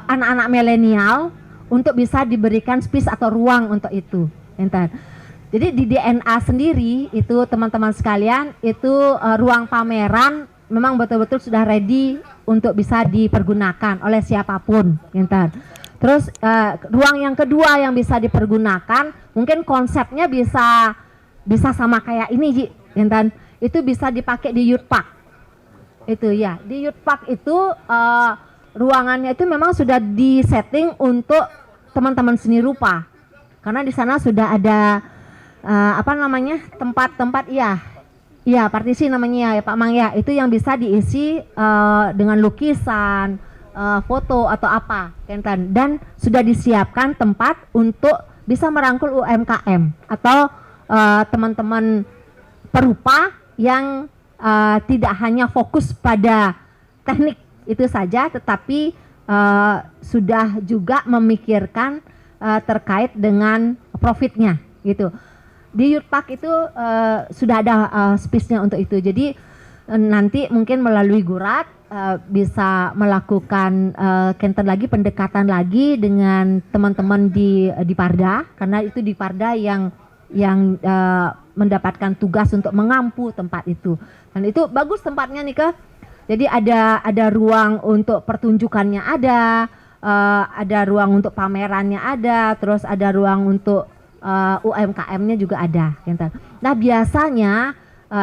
anak-anak milenial untuk bisa diberikan space atau ruang untuk itu. Jadi di DNA sendiri itu teman-teman sekalian itu ruang pameran memang betul-betul sudah ready untuk bisa dipergunakan oleh siapapun. Terus ruang yang kedua yang bisa dipergunakan mungkin konsepnya bisa sama kayak ini Ji, itu bisa dipakai di Youth Park. Itu ya, di Youth Park itu ruangannya itu memang sudah disetting untuk teman-teman seni rupa. Karena di sana sudah ada apa namanya? tempat-tempat ya partisi namanya ya Pak Mang ya. Itu yang bisa diisi dengan lukisan, foto atau apa, dan sudah disiapkan tempat untuk bisa merangkul UMKM atau teman-teman perupa yang tidak hanya fokus pada teknik itu saja, tetapi sudah juga memikirkan terkait dengan profitnya gitu. Di Youth Park itu sudah ada space-nya untuk itu. Jadi nanti mungkin melalui Gurat bisa melakukan Kentan lagi pendekatan lagi dengan teman-teman di Parda, karena itu di Parda yang mendapatkan tugas untuk mengampu tempat itu. Dan itu bagus tempatnya nih Kak. Jadi ada ruang untuk pertunjukannya ada ruang untuk pamerannya ada, terus ada ruang untuk UMKM-nya juga ada. Nah biasanya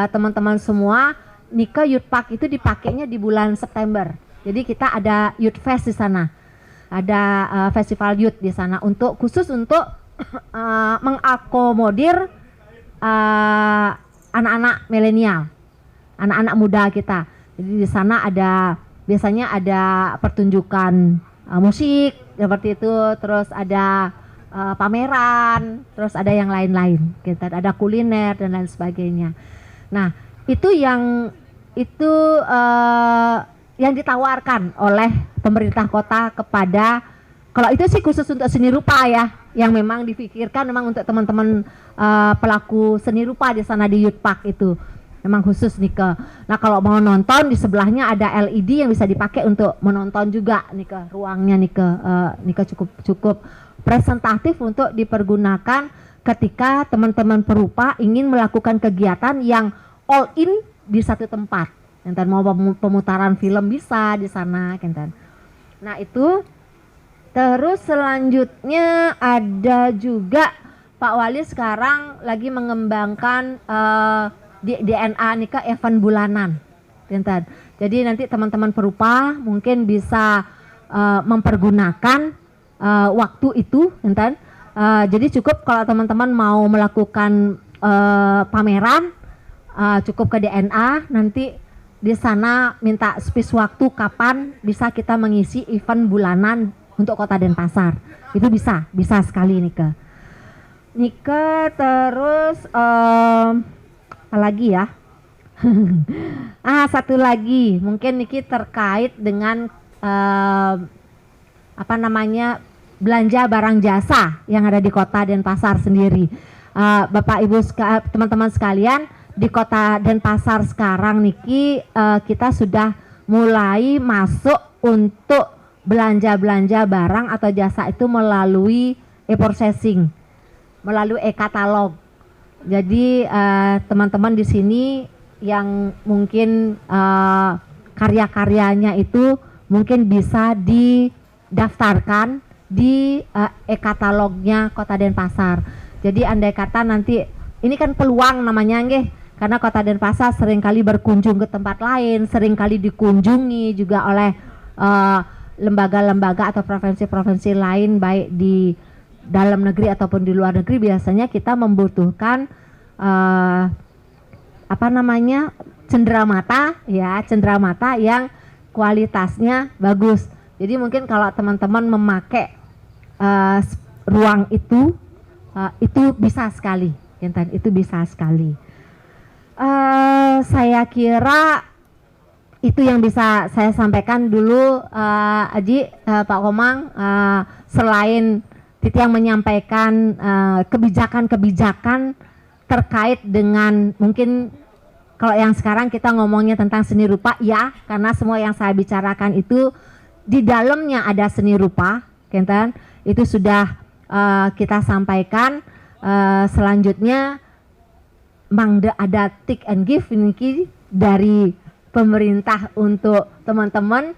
teman-teman semua Nika Youth Park itu dipakainya di bulan September. Jadi kita ada Youth Fest di sana, ada festival youth di sana khusus untuk mengakomodir anak-anak milenial, anak-anak muda kita. Jadi di sana biasanya ada pertunjukan musik seperti itu, terus ada pameran, terus ada yang lain-lain, ada kuliner dan lain sebagainya. Nah itu yang ditawarkan oleh pemerintah kota kepada, kalau itu sih khusus untuk seni rupa ya, yang memang difikirkan memang untuk teman-teman pelaku seni rupa di sana di Youth Park itu memang khusus nih ke. Nah kalau mau nonton di sebelahnya ada LED yang bisa dipakai untuk menonton juga nih ke, ruangnya nih ke cukup presentatif untuk dipergunakan ketika teman-teman perupa ingin melakukan kegiatan yang all in di satu tempat. Mau pemutaran film bisa di sana, Nah itu. Terus selanjutnya ada juga Pak Wali sekarang lagi mengembangkan DNA nih ke event bulanan. Jadi nanti teman-teman perupa mungkin bisa mempergunakan waktu itu. Jadi cukup kalau teman-teman mau melakukan pameran, cukup ke DNA, nanti di sana minta space waktu kapan bisa kita mengisi event bulanan untuk Kota Denpasar. Itu bisa sekali Nika. Terus apa lagi ya? Satu lagi mungkin Niki terkait dengan belanja barang jasa yang ada di Kota Denpasar sendiri. Bapak Ibu teman-teman sekalian, di Kota Denpasar sekarang Niki kita sudah mulai masuk untuk belanja barang atau jasa itu melalui e-processing, melalui e-katalog. Jadi teman-teman di sini yang mungkin karya-karyanya itu mungkin bisa didaftarkan di e-katalognya Kota Denpasar. Jadi andai kata nanti ini kan peluang namanya nggih, karena Kota Denpasar seringkali berkunjung ke tempat lain, seringkali dikunjungi juga oleh lembaga-lembaga atau provinsi-provinsi lain baik di dalam negeri ataupun di luar negeri. Biasanya kita membutuhkan cenderamata yang kualitasnya bagus. Jadi mungkin kalau teman-teman memakai ruang itu bisa sekali, itu bisa sekali. Saya kira itu yang bisa saya sampaikan dulu, Aji, Pak Komang. Selain Titi yang menyampaikan kebijakan-kebijakan terkait dengan mungkin kalau yang sekarang kita ngomongnya tentang seni rupa, ya, karena semua yang saya bicarakan itu di dalamnya ada seni rupa, Kenten, itu sudah kita sampaikan. Selanjutnya mangde ada take and give ini dari pemerintah untuk teman-teman,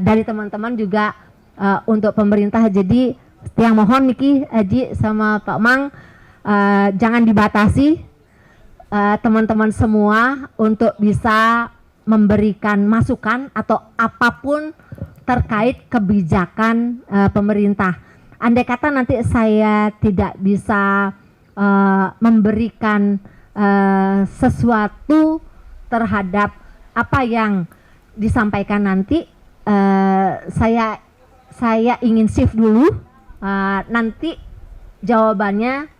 dari teman-teman juga untuk pemerintah. Jadi yang mohon niki Aji sama Pak Mang, jangan dibatasi teman-teman semua untuk bisa memberikan masukan atau apapun terkait kebijakan pemerintah. Andai kata nanti saya tidak bisa memberikan sesuatu terhadap apa yang disampaikan nanti, saya ingin shift dulu, nanti jawabannya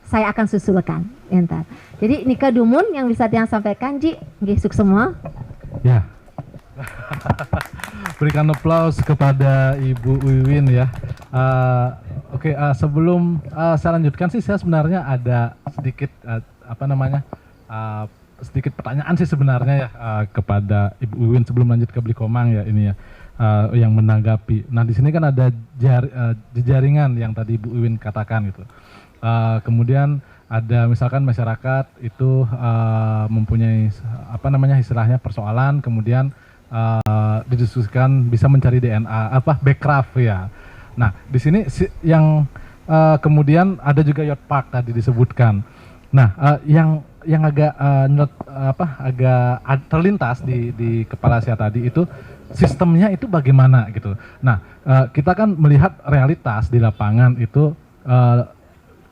saya akan susulkan. Entar. Jadi Nika Dumun yang bisa dia sampaikan, Ji, nggih semua. Ya. Berikan aplaus kepada Ibu Wiwin ya. Oke, sebelum saya lanjutkan sih, saya sebenarnya ada sedikit sedikit pertanyaan sih sebenarnya ya kepada Ibu Wiwin sebelum lanjut ke Blikomang ya ini ya, yang menanggapi. Nah di sini kan ada jejaringan yang tadi Ibu Wiwin katakan gitu. Kemudian ada misalkan masyarakat itu mempunyai istilahnya persoalan, kemudian didiskusikan bisa mencari DNA backcraft ya. Nah di sini yang kemudian ada juga yacht park tadi disebutkan. Nah yang agak agak terlintas di kepala saya tadi itu sistemnya itu bagaimana gitu. Nah kita kan melihat realitas di lapangan itu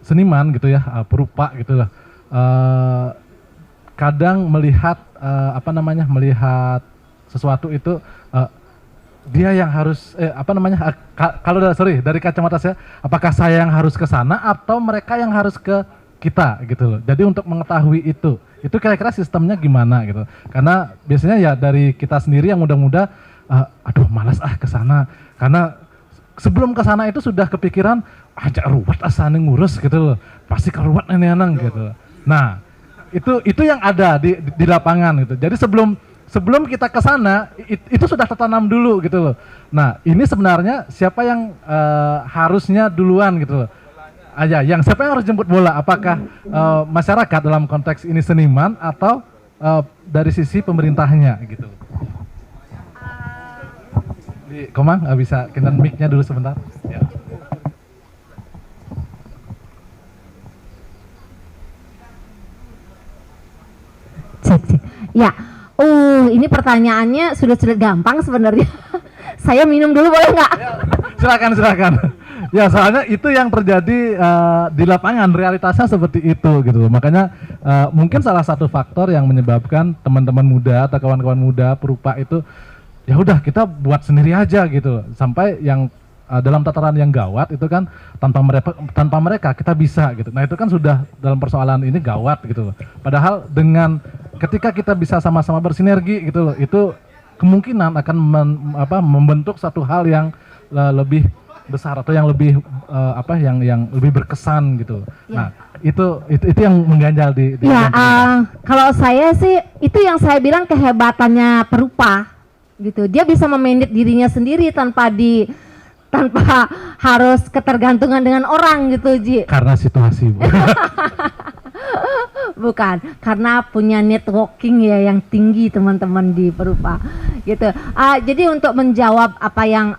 seniman gitu ya, perupa gitu lah, kadang melihat melihat sesuatu itu dia yang harus kalau dari kacamata saya, apakah saya yang harus ke sana atau mereka yang harus ke kita gitu loh. Jadi untuk mengetahui itu kira-kira sistemnya gimana gitu. Karena biasanya ya dari kita sendiri yang muda-muda, aduh malas ke sana, karena sebelum ke sana itu sudah kepikiran ajak ruwet asane ngurus gitu loh, pasti keruwet nenek-nenek gitu. Nah itu yang ada di lapangan gitu. Jadi sebelum kita ke sana itu sudah tertanam dulu gitu loh. Nah ini sebenarnya siapa yang harusnya duluan gitu loh. Yang siapa yang harus jemput bola? Apakah masyarakat dalam konteks ini seniman atau dari sisi pemerintahnya gitu? Di Komang bisa kenan mic-nya dulu sebentar. Ya. Cek. Ya, ini pertanyaannya sudah gampang sebenarnya. Saya minum dulu boleh nggak? Silakan. Ya soalnya itu yang terjadi di lapangan, realitasnya seperti itu gitu. Makanya mungkin salah satu faktor yang menyebabkan teman-teman muda atau kawan-kawan muda perupa itu ya udah kita buat sendiri aja gitu. Sampai yang dalam tataran yang gawat itu kan tanpa mereka kita bisa gitu. Nah itu kan sudah dalam persoalan ini gawat gitu. Padahal dengan ketika kita bisa sama-sama bersinergi gitu loh, itu kemungkinan akan membentuk satu hal yang lebih besar atau yang lebih yang lebih berkesan gitu. Ya. Nah, itu yang mengganjal di ya, kalau saya sih itu yang saya bilang kehebatannya perupa gitu. Dia bisa memanage dirinya sendiri tanpa harus ketergantungan dengan orang gitu, Ji. Karena situasi. Bukan, karena punya networking ya yang tinggi teman-teman di perupa gitu. Jadi untuk menjawab apa yang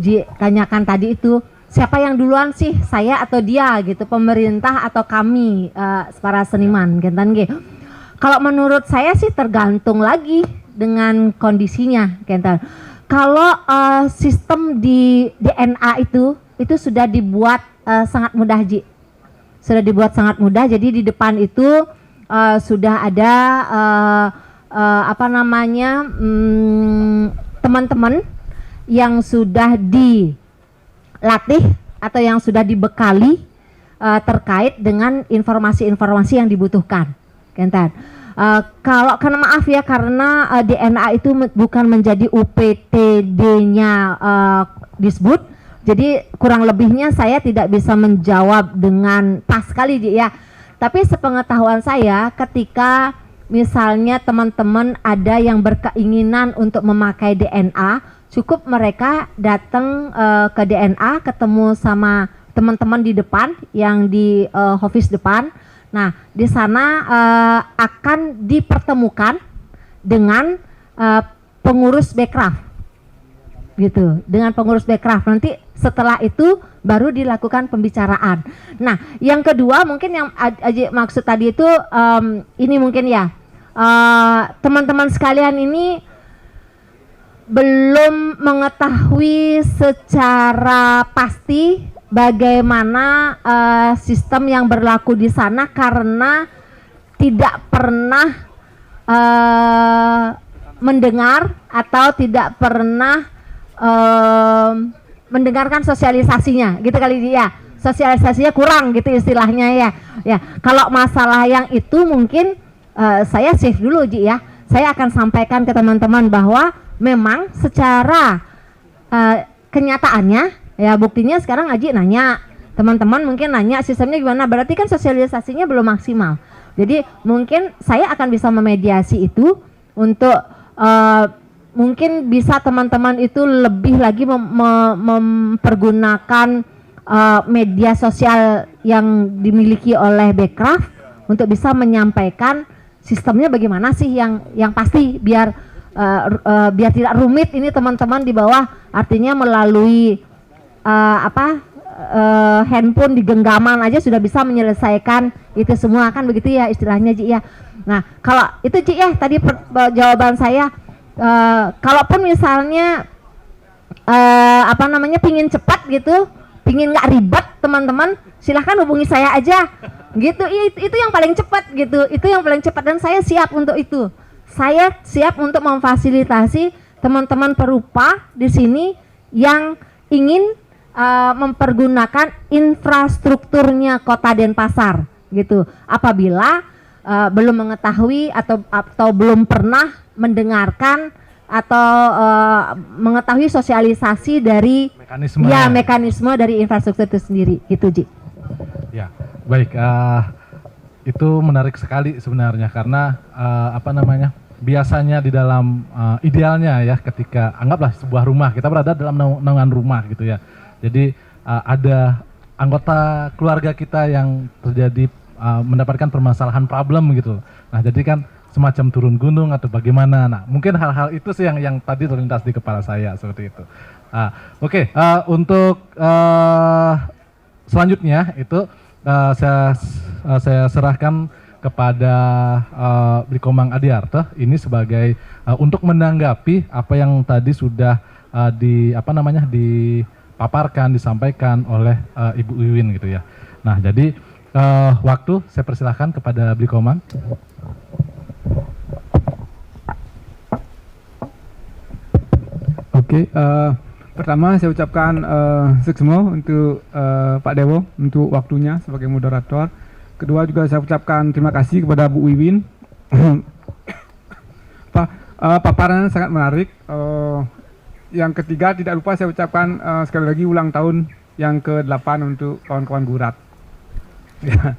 Ji tanyakan tadi itu, siapa yang duluan sih, saya atau dia gitu, pemerintah atau kami para seniman gitu. Kalau menurut saya sih tergantung lagi dengan kondisinya gitu. Kalau sistem di DNA itu sudah dibuat sangat mudah, Ji. Sudah dibuat sangat mudah. Jadi di depan itu sudah ada teman-teman yang sudah dilatih atau yang sudah dibekali terkait dengan informasi-informasi yang dibutuhkan. Kentan. Kalau karena maaf ya, karena DNA itu bukan menjadi UPTD-nya Disbud, jadi kurang lebihnya saya tidak bisa menjawab dengan pas sekali ya. Tapi sepengetahuan saya, ketika misalnya teman-teman ada yang berkeinginan untuk memakai DNA, cukup mereka datang ke DNA, ketemu sama teman-teman di depan yang di office depan. Nah, di sana akan dipertemukan dengan pengurus Bekraf, gitu. Dengan pengurus Bekraf, nanti setelah itu baru dilakukan pembicaraan. Nah, yang kedua mungkin yang Aji maksud tadi itu ini mungkin ya, teman-teman sekalian ini belum mengetahui secara pasti bagaimana sistem yang berlaku di sana karena tidak pernah mendengar atau tidak pernah mendengarkan sosialisasinya, gitu kali ya. Sosialisasinya kurang gitu istilahnya ya. Ya, kalau masalah yang itu mungkin saya save dulu, Ji ya. Saya akan sampaikan ke teman-teman bahwa memang secara kenyataannya ya, buktinya sekarang Aji nanya, teman-teman mungkin nanya sistemnya gimana, berarti kan sosialisasinya belum maksimal. Jadi mungkin saya akan bisa memediasi itu untuk mungkin bisa teman-teman itu lebih lagi mempergunakan media sosial yang dimiliki oleh Bekraf untuk bisa menyampaikan sistemnya bagaimana sih yang pasti, biar tidak rumit ini teman-teman di bawah, artinya melalui handphone di genggaman aja sudah bisa menyelesaikan itu semua, kan begitu ya istilahnya, Ji ya. Nah, kalau itu, Ji ya, tadi jawaban saya. Kalaupun misalnya pingin cepat gitu, pingin nggak ribet teman-teman, silahkan hubungi saya aja gitu. Itu yang paling cepat gitu, itu yang paling cepat, dan saya siap untuk itu. Saya siap untuk memfasilitasi teman-teman perupa di sini yang ingin mempergunakan infrastrukturnya Kota Denpasar gitu. Apabila belum mengetahui atau belum pernah mendengarkan atau mengetahui sosialisasi dari mekanisme dari infrastruktur itu sendiri, gitu, Ji. Ya, baik. Itu menarik sekali sebenarnya karena biasanya di dalam idealnya ya, ketika anggaplah sebuah rumah, kita berada dalam naungan rumah gitu ya. Jadi ada anggota keluarga kita yang terjadi mendapatkan permasalahan problem gitu. Nah, jadi kan semacam turun gunung atau bagaimana. Nah, mungkin hal-hal itu sih yang tadi terlintas di kepala saya seperti itu. Oke, untuk selanjutnya itu saya serahkan kepada Brikomang Adiarto ini sebagai untuk menanggapi apa yang tadi sudah dipaparkan, disampaikan oleh Ibu Wiwin gitu ya. Nah, jadi waktu saya persilahkan kepada Brikomang. Oke, pertama saya ucapkan seksemo untuk Pak Dewo untuk waktunya sebagai moderator. Kedua juga saya ucapkan terima kasih kepada Bu Wiwin. Paparan sangat menarik. Yang ketiga tidak lupa saya ucapkan sekali lagi ulang tahun yang ke-8 untuk kawan-kawan Gurat. Ya.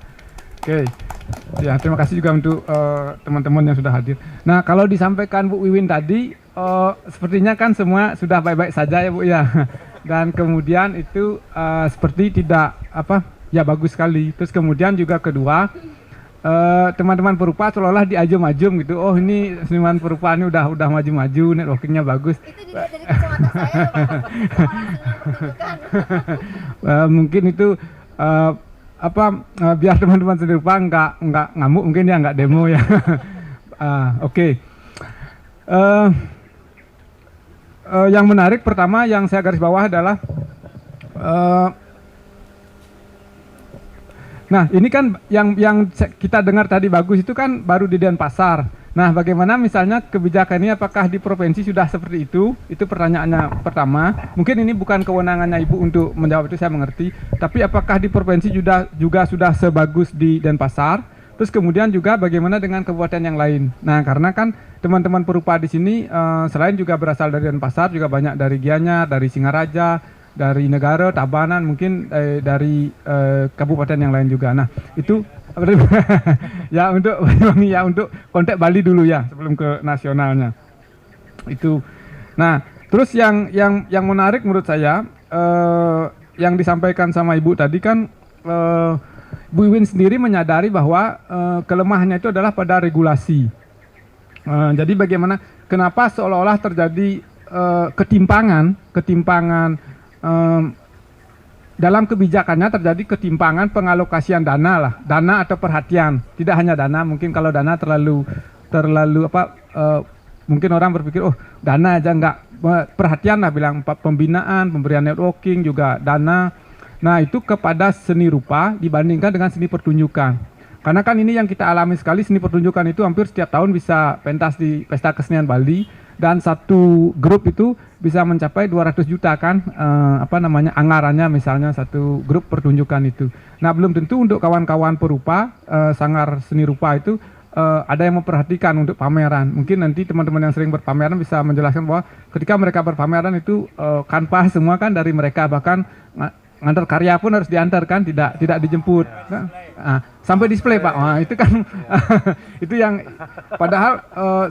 Oke. Ya, terima kasih juga untuk teman-teman yang sudah hadir. Nah, kalau disampaikan Bu Wiwin tadi, sepertinya kan semua sudah baik-baik saja ya Bu ya. Dan kemudian itu seperti tidak ya bagus sekali. Terus kemudian juga kedua, teman-teman perupa seolah-olah diajum-ajum gitu. Oh ini seniman perupa ini udah maju-maju, networkingnya bagus. Itu juga dari kacamata saya loh, Pak. Orang senang pertunjukan. Mungkin itu biar teman-teman seni rupa nggak ngamuk, mungkin ya nggak demo ya. Oke. Yang menarik pertama yang saya garis bawah adalah nah ini kan yang kita dengar tadi bagus itu kan baru di Denpasar. Nah bagaimana misalnya kebijakan ini, apakah di provinsi sudah seperti itu? Itu pertanyaannya pertama. Mungkin ini bukan kewenangannya Ibu untuk menjawab itu, saya mengerti. Tapi apakah di provinsi juga sudah sebagus di Denpasar? Terus kemudian juga bagaimana dengan kabupaten yang lain? Nah karena kan teman-teman perupa di sini selain juga berasal dari Denpasar, juga banyak dari Gianyar, dari Singaraja, dari Negara, Tabanan, mungkin dari kabupaten yang lain juga. Nah itu ya untuk konteks Bali dulu ya sebelum ke nasionalnya itu. Nah terus yang menarik menurut saya yang disampaikan sama Ibu tadi kan, Bu Iwin sendiri menyadari bahwa kelemahannya itu adalah pada regulasi. Jadi bagaimana, kenapa seolah-olah terjadi ketimpangan dalam kebijakannya, terjadi ketimpangan pengalokasian dana atau perhatian. Tidak hanya dana, mungkin kalau dana terlalu mungkin orang berpikir oh dana aja, enggak, perhatian lah, bilang pembinaan, pemberian networking juga dana. Nah itu kepada seni rupa dibandingkan dengan seni pertunjukan. Karena kan ini yang kita alami sekali, seni pertunjukan itu hampir setiap tahun bisa pentas di Pesta Kesenian Bali, dan satu grup itu bisa mencapai 200 juta kan, anggarannya misalnya satu grup pertunjukan itu. Nah belum tentu untuk kawan-kawan perupa, sanggar seni rupa itu ada yang memperhatikan untuk pameran. Mungkin nanti teman-teman yang sering berpameran bisa menjelaskan bahwa ketika mereka berpameran itu kanvas semua kan dari mereka, bahkan ngantar karya pun harus diantarkan, tidak dijemput. Sampai display Pak. Wah, itu kan itu yang padahal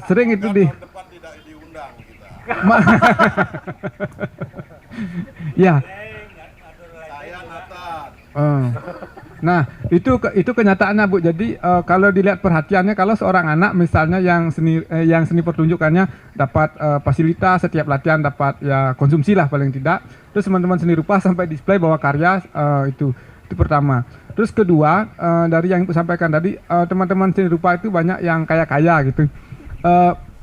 sering itu di ya. Nah, itu kenyataannya Bu. Jadi kalau dilihat perhatiannya, kalau seorang anak misalnya yang seni pertunjukannya dapat fasilitas, setiap latihan dapat ya konsumsi lah paling tidak. Terus teman-teman seni rupa sampai display bawa karya, itu pertama. Terus kedua, dari yang Ibu sampaikan tadi, teman-teman seni rupa itu banyak yang kaya-kaya gitu.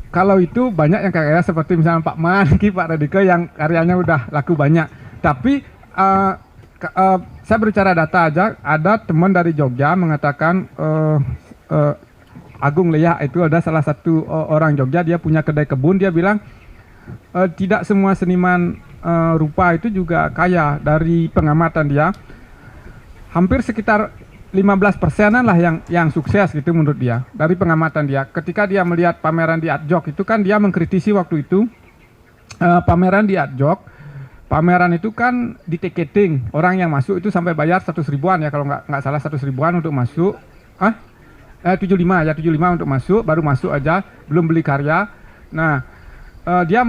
Kalau itu banyak yang kaya seperti misalnya Pak Manki, Pak Radike yang karyanya udah laku banyak. Tapi saya berbicara data aja, ada teman dari Jogja mengatakan Agung Leah itu ada salah satu orang Jogja, dia punya kedai kebun, dia bilang tidak semua seniman rupa itu juga kaya. Dari pengamatan dia, hampir sekitar 15%-an lah yang sukses gitu menurut dia. Dari pengamatan dia, ketika dia melihat pameran di Art Jog itu kan dia mengkritisi waktu itu pameran di Art Jog. Pameran itu kan di tiketing, orang yang masuk itu sampai bayar 100 ribuan ya, kalau nggak salah 100 ribuan untuk masuk. 75 untuk masuk, baru masuk aja, belum beli karya. Nah dia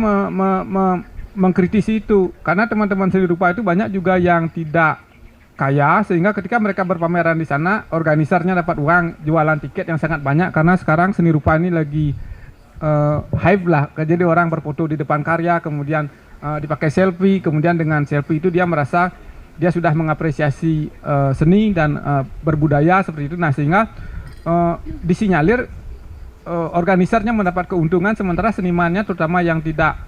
mengkritisi itu karena teman-teman seni rupa itu banyak juga yang tidak kaya, sehingga ketika mereka berpameran di sana, organisarnya dapat uang jualan tiket yang sangat banyak, karena sekarang seni rupa ini lagi hype lah. Jadi orang berfoto di depan karya, kemudian dipakai selfie, kemudian dengan selfie itu dia merasa dia sudah mengapresiasi seni dan berbudaya seperti itu. Nah sehingga disinyalir organisarnya mendapat keuntungan, sementara senimannya terutama yang tidak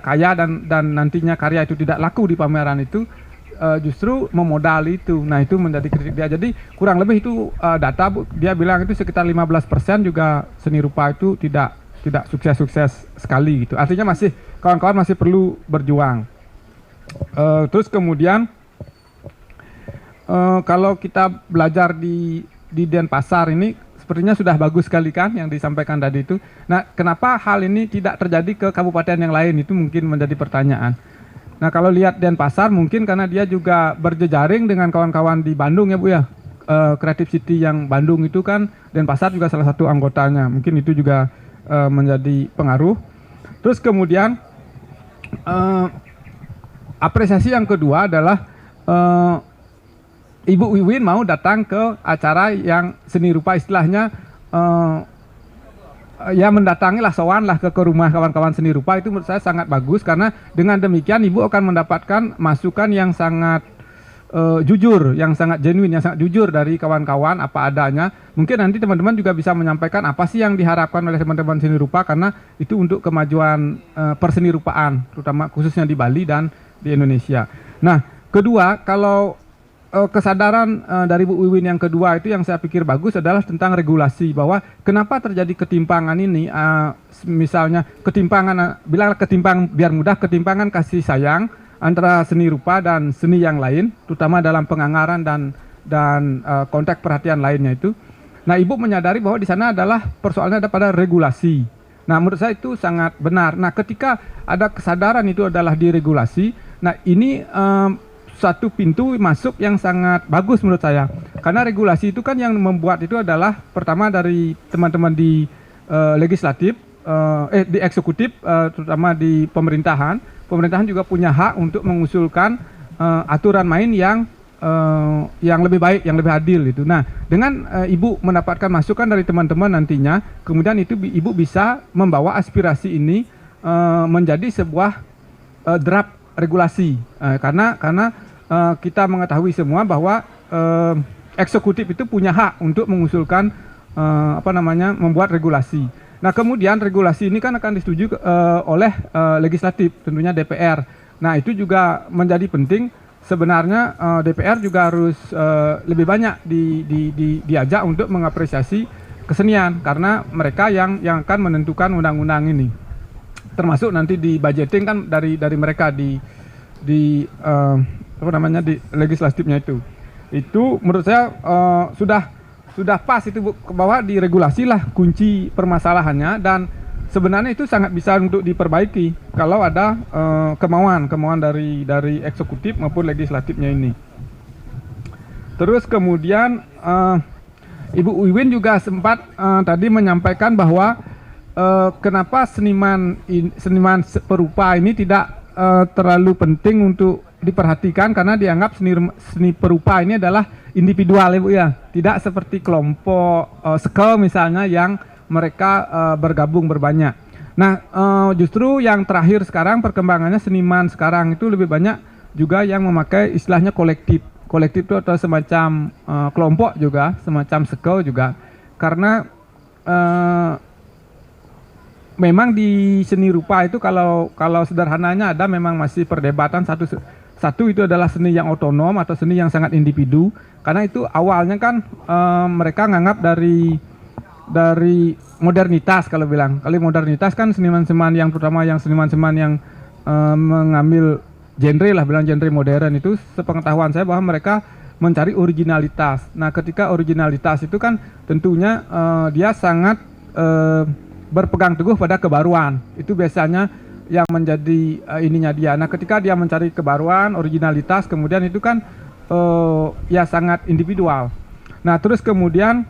kaya dan nantinya karya itu tidak laku di pameran itu justru memodali itu. Nah itu menjadi kritik dia. Jadi kurang lebih itu data Bu, dia bilang itu sekitar 15% juga seni rupa itu tidak sukses sekali gitu. Artinya masih kawan-kawan masih perlu berjuang. Terus kemudian kalau kita belajar di Denpasar ini sepertinya sudah bagus sekali kan yang disampaikan tadi itu. Nah kenapa hal ini tidak terjadi ke kabupaten yang lain, itu mungkin menjadi pertanyaan. Nah kalau lihat Denpasar mungkin karena dia juga berjejaring dengan kawan-kawan di Bandung ya Bu ya. Creative City yang Bandung itu kan Denpasar juga salah satu anggotanya. Mungkin itu juga menjadi pengaruh. Terus kemudian apresiasi yang kedua adalah Ibu Wiwin mau datang ke acara yang seni rupa istilahnya ya mendatangi lah, sowan lah ke rumah kawan-kawan seni rupa, itu menurut saya sangat bagus karena dengan demikian ibu akan mendapatkan masukan yang sangat jujur, yang sangat genuine, yang sangat jujur dari kawan-kawan apa adanya. Mungkin nanti teman-teman juga bisa menyampaikan apa sih yang diharapkan oleh teman-teman seni rupa karena itu untuk kemajuan perseni rupaan, terutama khususnya di Bali dan di Indonesia. Nah, kedua, kalau kesadaran dari Bu Wiwin yang kedua itu yang saya pikir bagus adalah tentang regulasi, bahwa kenapa terjadi ketimpangan ini, misalnya ketimpangan, bilang ketimpang biar mudah, ketimpangan kasih sayang antara seni rupa dan seni yang lain, terutama dalam penganggaran dan konteks perhatian lainnya itu. Nah, Ibu menyadari bahwa di sana adalah persoalannya ada pada regulasi. Nah, menurut saya itu sangat benar. Nah, ketika ada kesadaran itu adalah di regulasi, nah ini satu pintu masuk yang sangat bagus menurut saya. Karena regulasi itu kan yang membuat itu adalah pertama dari teman-teman di legislatif, di eksekutif, terutama di pemerintahan. Pemerintahan juga punya hak untuk mengusulkan aturan main yang lebih baik, yang lebih adil itu. Nah, dengan Ibu mendapatkan masukan dari teman-teman nantinya, kemudian itu Ibu bisa membawa aspirasi ini menjadi sebuah draft regulasi, karena kita mengetahui semua bahwa eksekutif itu punya hak untuk mengusulkan membuat regulasi. Nah, kemudian regulasi ini kan akan disetujui oleh legislatif, tentunya DPR. Nah, itu juga menjadi penting. Sebenarnya DPR juga harus lebih banyak diajak untuk mengapresiasi kesenian, karena mereka yang akan menentukan undang-undang ini. Termasuk nanti di budgeting kan dari mereka di legislatifnya itu menurut saya sudah pas itu Bu, bahwa diregulasi lah kunci permasalahannya, dan sebenarnya itu sangat bisa untuk diperbaiki kalau ada kemauan dari eksekutif maupun legislatifnya ini. Terus kemudian Ibu Wiwin juga sempat tadi menyampaikan bahwa kenapa seniman perupa ini tidak terlalu penting untuk diperhatikan karena dianggap seni perupa ini adalah individual ya Bu ya, tidak seperti kelompok sekel misalnya yang mereka bergabung berbanyak. Nah, justru yang terakhir sekarang perkembangannya seniman sekarang itu lebih banyak juga yang memakai istilahnya kolektif itu atau semacam kelompok juga, semacam sekel juga, karena memang di seni rupa itu kalau sederhananya ada memang masih perdebatan satu itu adalah seni yang otonom atau seni yang sangat individu, karena itu awalnya kan mereka nganggap dari modernitas. Kalau modernitas kan seniman-seniman yang terutama yang seniman-seniman yang mengambil genre lah, bilang genre modern itu, sepengetahuan saya bahwa mereka mencari originalitas. Nah, ketika originalitas itu kan tentunya dia sangat berpegang teguh pada kebaruan. Itu biasanya yang menjadi ininya dia. Nah, ketika dia mencari kebaruan, originalitas, kemudian itu kan ya sangat individual. Nah, terus kemudian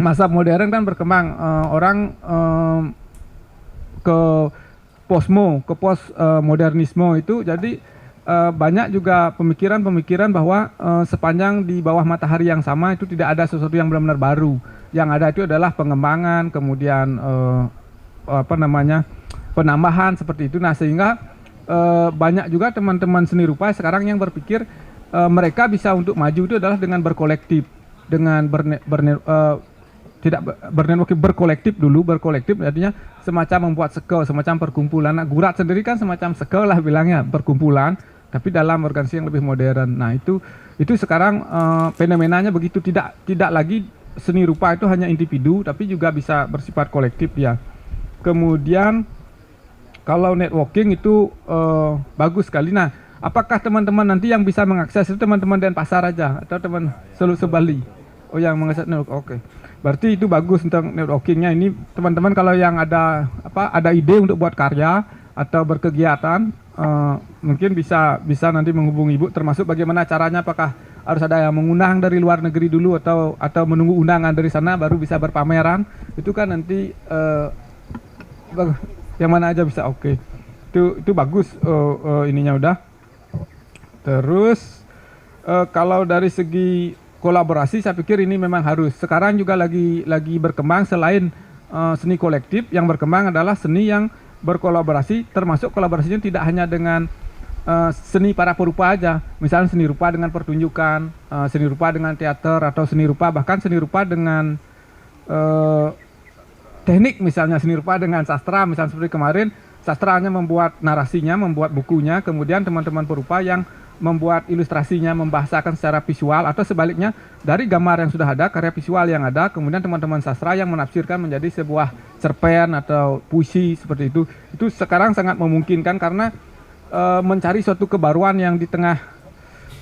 masa modern kan berkembang, orang ke postmodernisme itu, jadi banyak juga pemikiran bahwa sepanjang di bawah matahari yang sama itu tidak ada sesuatu yang benar-benar baru. Yang ada itu adalah pengembangan, kemudian penambahan seperti itu. Nah, sehingga banyak juga teman-teman seni rupa sekarang yang berpikir mereka bisa untuk maju itu adalah dengan berkolektif, dengan berkolektif artinya semacam membuat sekel, semacam perkumpulan. Nah, Gurat sendiri kan semacam sekel lah bilangnya, perkumpulan, tapi dalam organisasi yang lebih modern. Nah, itu sekarang fenomenanya begitu, tidak lagi seni rupa itu hanya individu, tapi juga bisa bersifat kolektif ya. Kemudian kalau networking itu bagus sekali. Nah, apakah teman-teman nanti yang bisa mengakses itu teman-teman Denpasar aja atau teman seluruh Bali? Oh, yang mengakses network, oke. Berarti itu bagus untuk networkingnya. Ini teman-teman kalau yang ada ide untuk buat karya atau berkegiatan, mungkin bisa nanti menghubungi Ibu, termasuk bagaimana caranya, apakah harus ada yang mengundang dari luar negeri dulu atau menunggu undangan dari sana baru bisa berpameran. Itu kan nanti yang mana aja bisa, oke. Itu bagus ininya udah. Terus Kalau dari segi kolaborasi saya pikir ini memang harus. Sekarang juga lagi berkembang selain seni kolektif, yang berkembang adalah seni yang berkolaborasi, termasuk kolaborasinya tidak hanya dengan seni para perupa aja. Misalnya seni rupa dengan pertunjukan, seni rupa dengan teater, atau seni rupa bahkan seni rupa dengan teknik, misalnya seni rupa dengan sastra, misalnya seperti kemarin sastranya membuat narasinya, membuat bukunya, kemudian teman-teman perupa yang membuat ilustrasinya, membahasakan secara visual, atau sebaliknya dari gambar yang sudah ada, karya visual yang ada, kemudian teman-teman sastra yang menafsirkan menjadi sebuah cerpen atau puisi seperti itu. Itu sekarang sangat memungkinkan karena mencari suatu kebaruan yang di tengah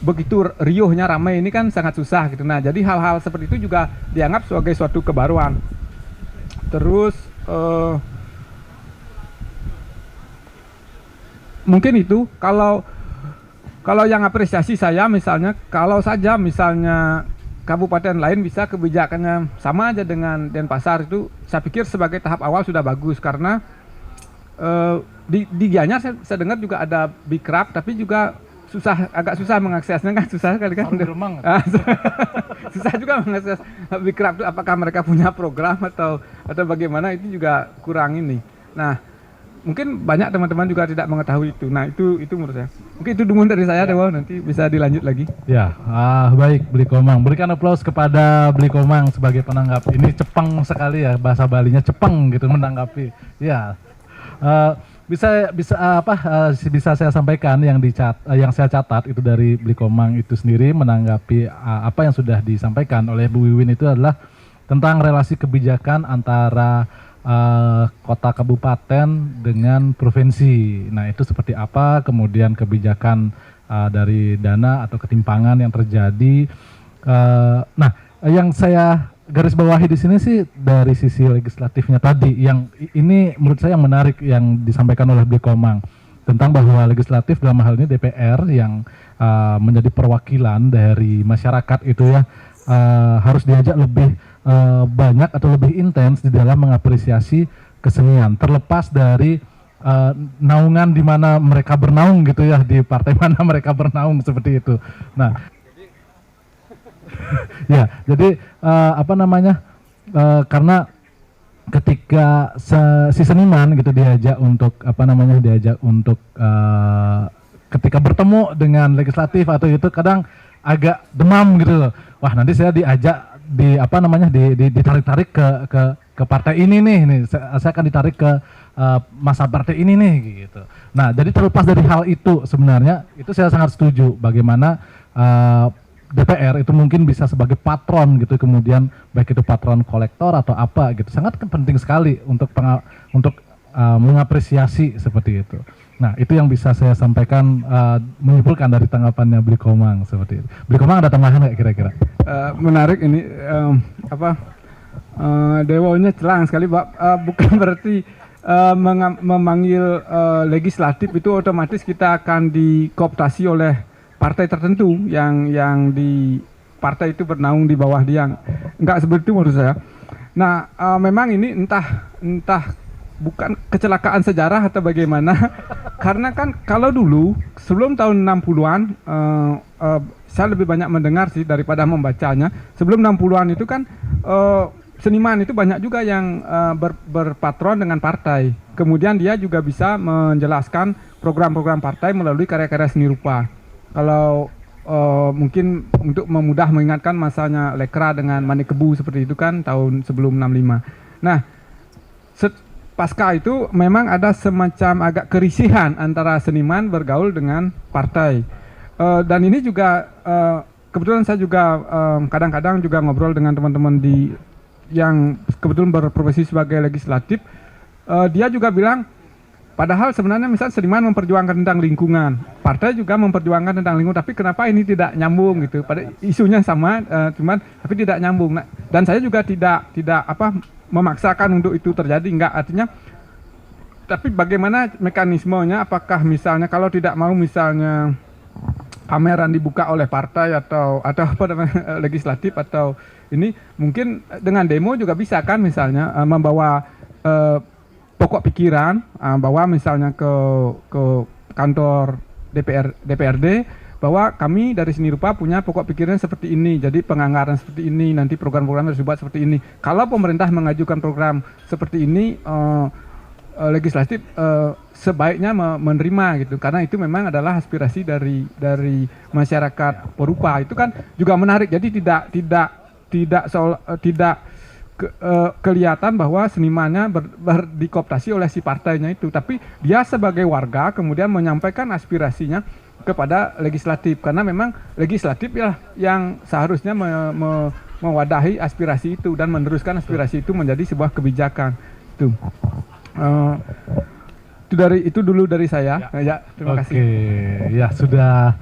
begitu riuhnya ramai ini kan sangat susah gitu. Nah, jadi hal-hal seperti itu juga dianggap sebagai suatu kebaruan. Terus mungkin itu kalau yang apresiasi saya, misalnya kalau saja misalnya kabupaten lain bisa kebijakannya sama aja dengan Denpasar, itu saya pikir sebagai tahap awal sudah bagus, karena di Gianyar saya dengar juga ada Bikrab, tapi juga agak susah mengaksesnya kan, susah sekali kan. Susah juga mengakses Bikrab itu, apakah mereka punya program atau bagaimana, itu juga kurang ini. Nah, mungkin banyak teman-teman juga tidak mengetahui itu. Nah, itu menurut saya. Mungkin itu dulu dari saya, Dewa, nanti bisa dilanjut lagi. Ya, baik Bli Komang. Berikan aplaus kepada Bli Komang sebagai penanggapi. Ini cepeng sekali ya, bahasa Balinya cepeng gitu menanggapi. Ya. Bisa saya sampaikan yang saya catat itu dari Bli Komang itu sendiri menanggapi apa yang sudah disampaikan oleh Bu Wiwin, itu adalah tentang relasi kebijakan antara kota kabupaten dengan provinsi. Nah, itu seperti apa, kemudian kebijakan dari dana atau ketimpangan yang terjadi. Nah, yang saya garis bawahi di sini sih dari sisi legislatifnya tadi, yang ini menurut saya yang menarik yang disampaikan oleh Bli Komang tentang bahwa legislatif dalam hal ini DPR yang menjadi perwakilan dari masyarakat itu ya harus diajak lebih banyak atau lebih intens di dalam mengapresiasi kesenian, terlepas dari naungan di mana mereka bernaung gitu ya, di partai mana mereka bernaung seperti itu. Nah, ya, jadi karena ketika si seniman gitu diajak untuk ketika bertemu dengan legislatif atau itu kadang agak demam gitu loh. Wah, nanti saya diajak ditarik-tarik ke partai ini nih, saya akan ditarik ke masa partai ini nih gitu. Nah, jadi terlepas dari hal itu sebenarnya itu saya sangat setuju bagaimana DPR itu mungkin bisa sebagai patron gitu, kemudian baik itu patron kolektor atau apa gitu, sangat penting sekali untuk mengapresiasi seperti itu. Nah, itu yang bisa saya sampaikan, menyimpulkan dari tanggapannya Bli Komang seperti itu. Bli Komang ada tambahan nggak kira-kira? Menarik ini, Dewonya celang sekali, Pak. Bukan berarti memanggil legislatif itu otomatis kita akan dikooptasi oleh partai tertentu yang di partai itu bernaung di bawah dia. Enggak seperti itu menurut saya. Nah, memang ini entah bukan kecelakaan sejarah atau bagaimana. Karena kan kalau dulu sebelum tahun 60-an saya lebih banyak mendengar sih daripada membacanya. Sebelum 60-an itu kan seniman itu banyak juga yang berpatron dengan partai. Kemudian dia juga bisa menjelaskan program-program partai melalui karya-karya seni rupa. Kalau mungkin untuk memudah mengingatkan masanya Lekra dengan Manik Kebu seperti itu kan tahun sebelum 65. Nah, pasca itu memang ada semacam agak kerisihan antara seniman bergaul dengan partai. Dan ini juga kebetulan saya juga kadang-kadang juga ngobrol dengan teman-teman yang kebetulan berprofesi sebagai legislatif. Dia juga bilang, padahal sebenarnya misalnya seniman memperjuangkan tentang lingkungan, partai juga memperjuangkan tentang lingkungan, tapi kenapa ini tidak nyambung gitu? Pada isunya sama, cuman tapi tidak nyambung. Nah, dan saya juga tidak memaksakan untuk itu terjadi, enggak, artinya. Tapi bagaimana mekanismenya? Apakah misalnya kalau tidak mau misalnya pameran dibuka oleh partai atau legislatif atau ini mungkin dengan demo juga bisa kan, misalnya membawa pokok pikiran, bawa misalnya ke kantor DPRD, bahwa kami dari Seni Rupa punya pokok pikiran seperti ini, jadi penganggaran seperti ini, nanti program-program harus dibuat seperti ini. Kalau pemerintah mengajukan program seperti ini, legislatif sebaiknya menerima gitu, karena itu memang adalah aspirasi dari masyarakat perupa. Itu kan juga menarik, jadi tidak kelihatan bahwa senimannya dikooptasi oleh si partainya itu, tapi dia sebagai warga kemudian menyampaikan aspirasinya kepada legislatif, karena memang legislatif ya yang seharusnya mewadahi aspirasi itu dan meneruskan aspirasi itu menjadi sebuah kebijakan. Itu dulu dari saya. Ya, terima kasih. Oke, ya sudah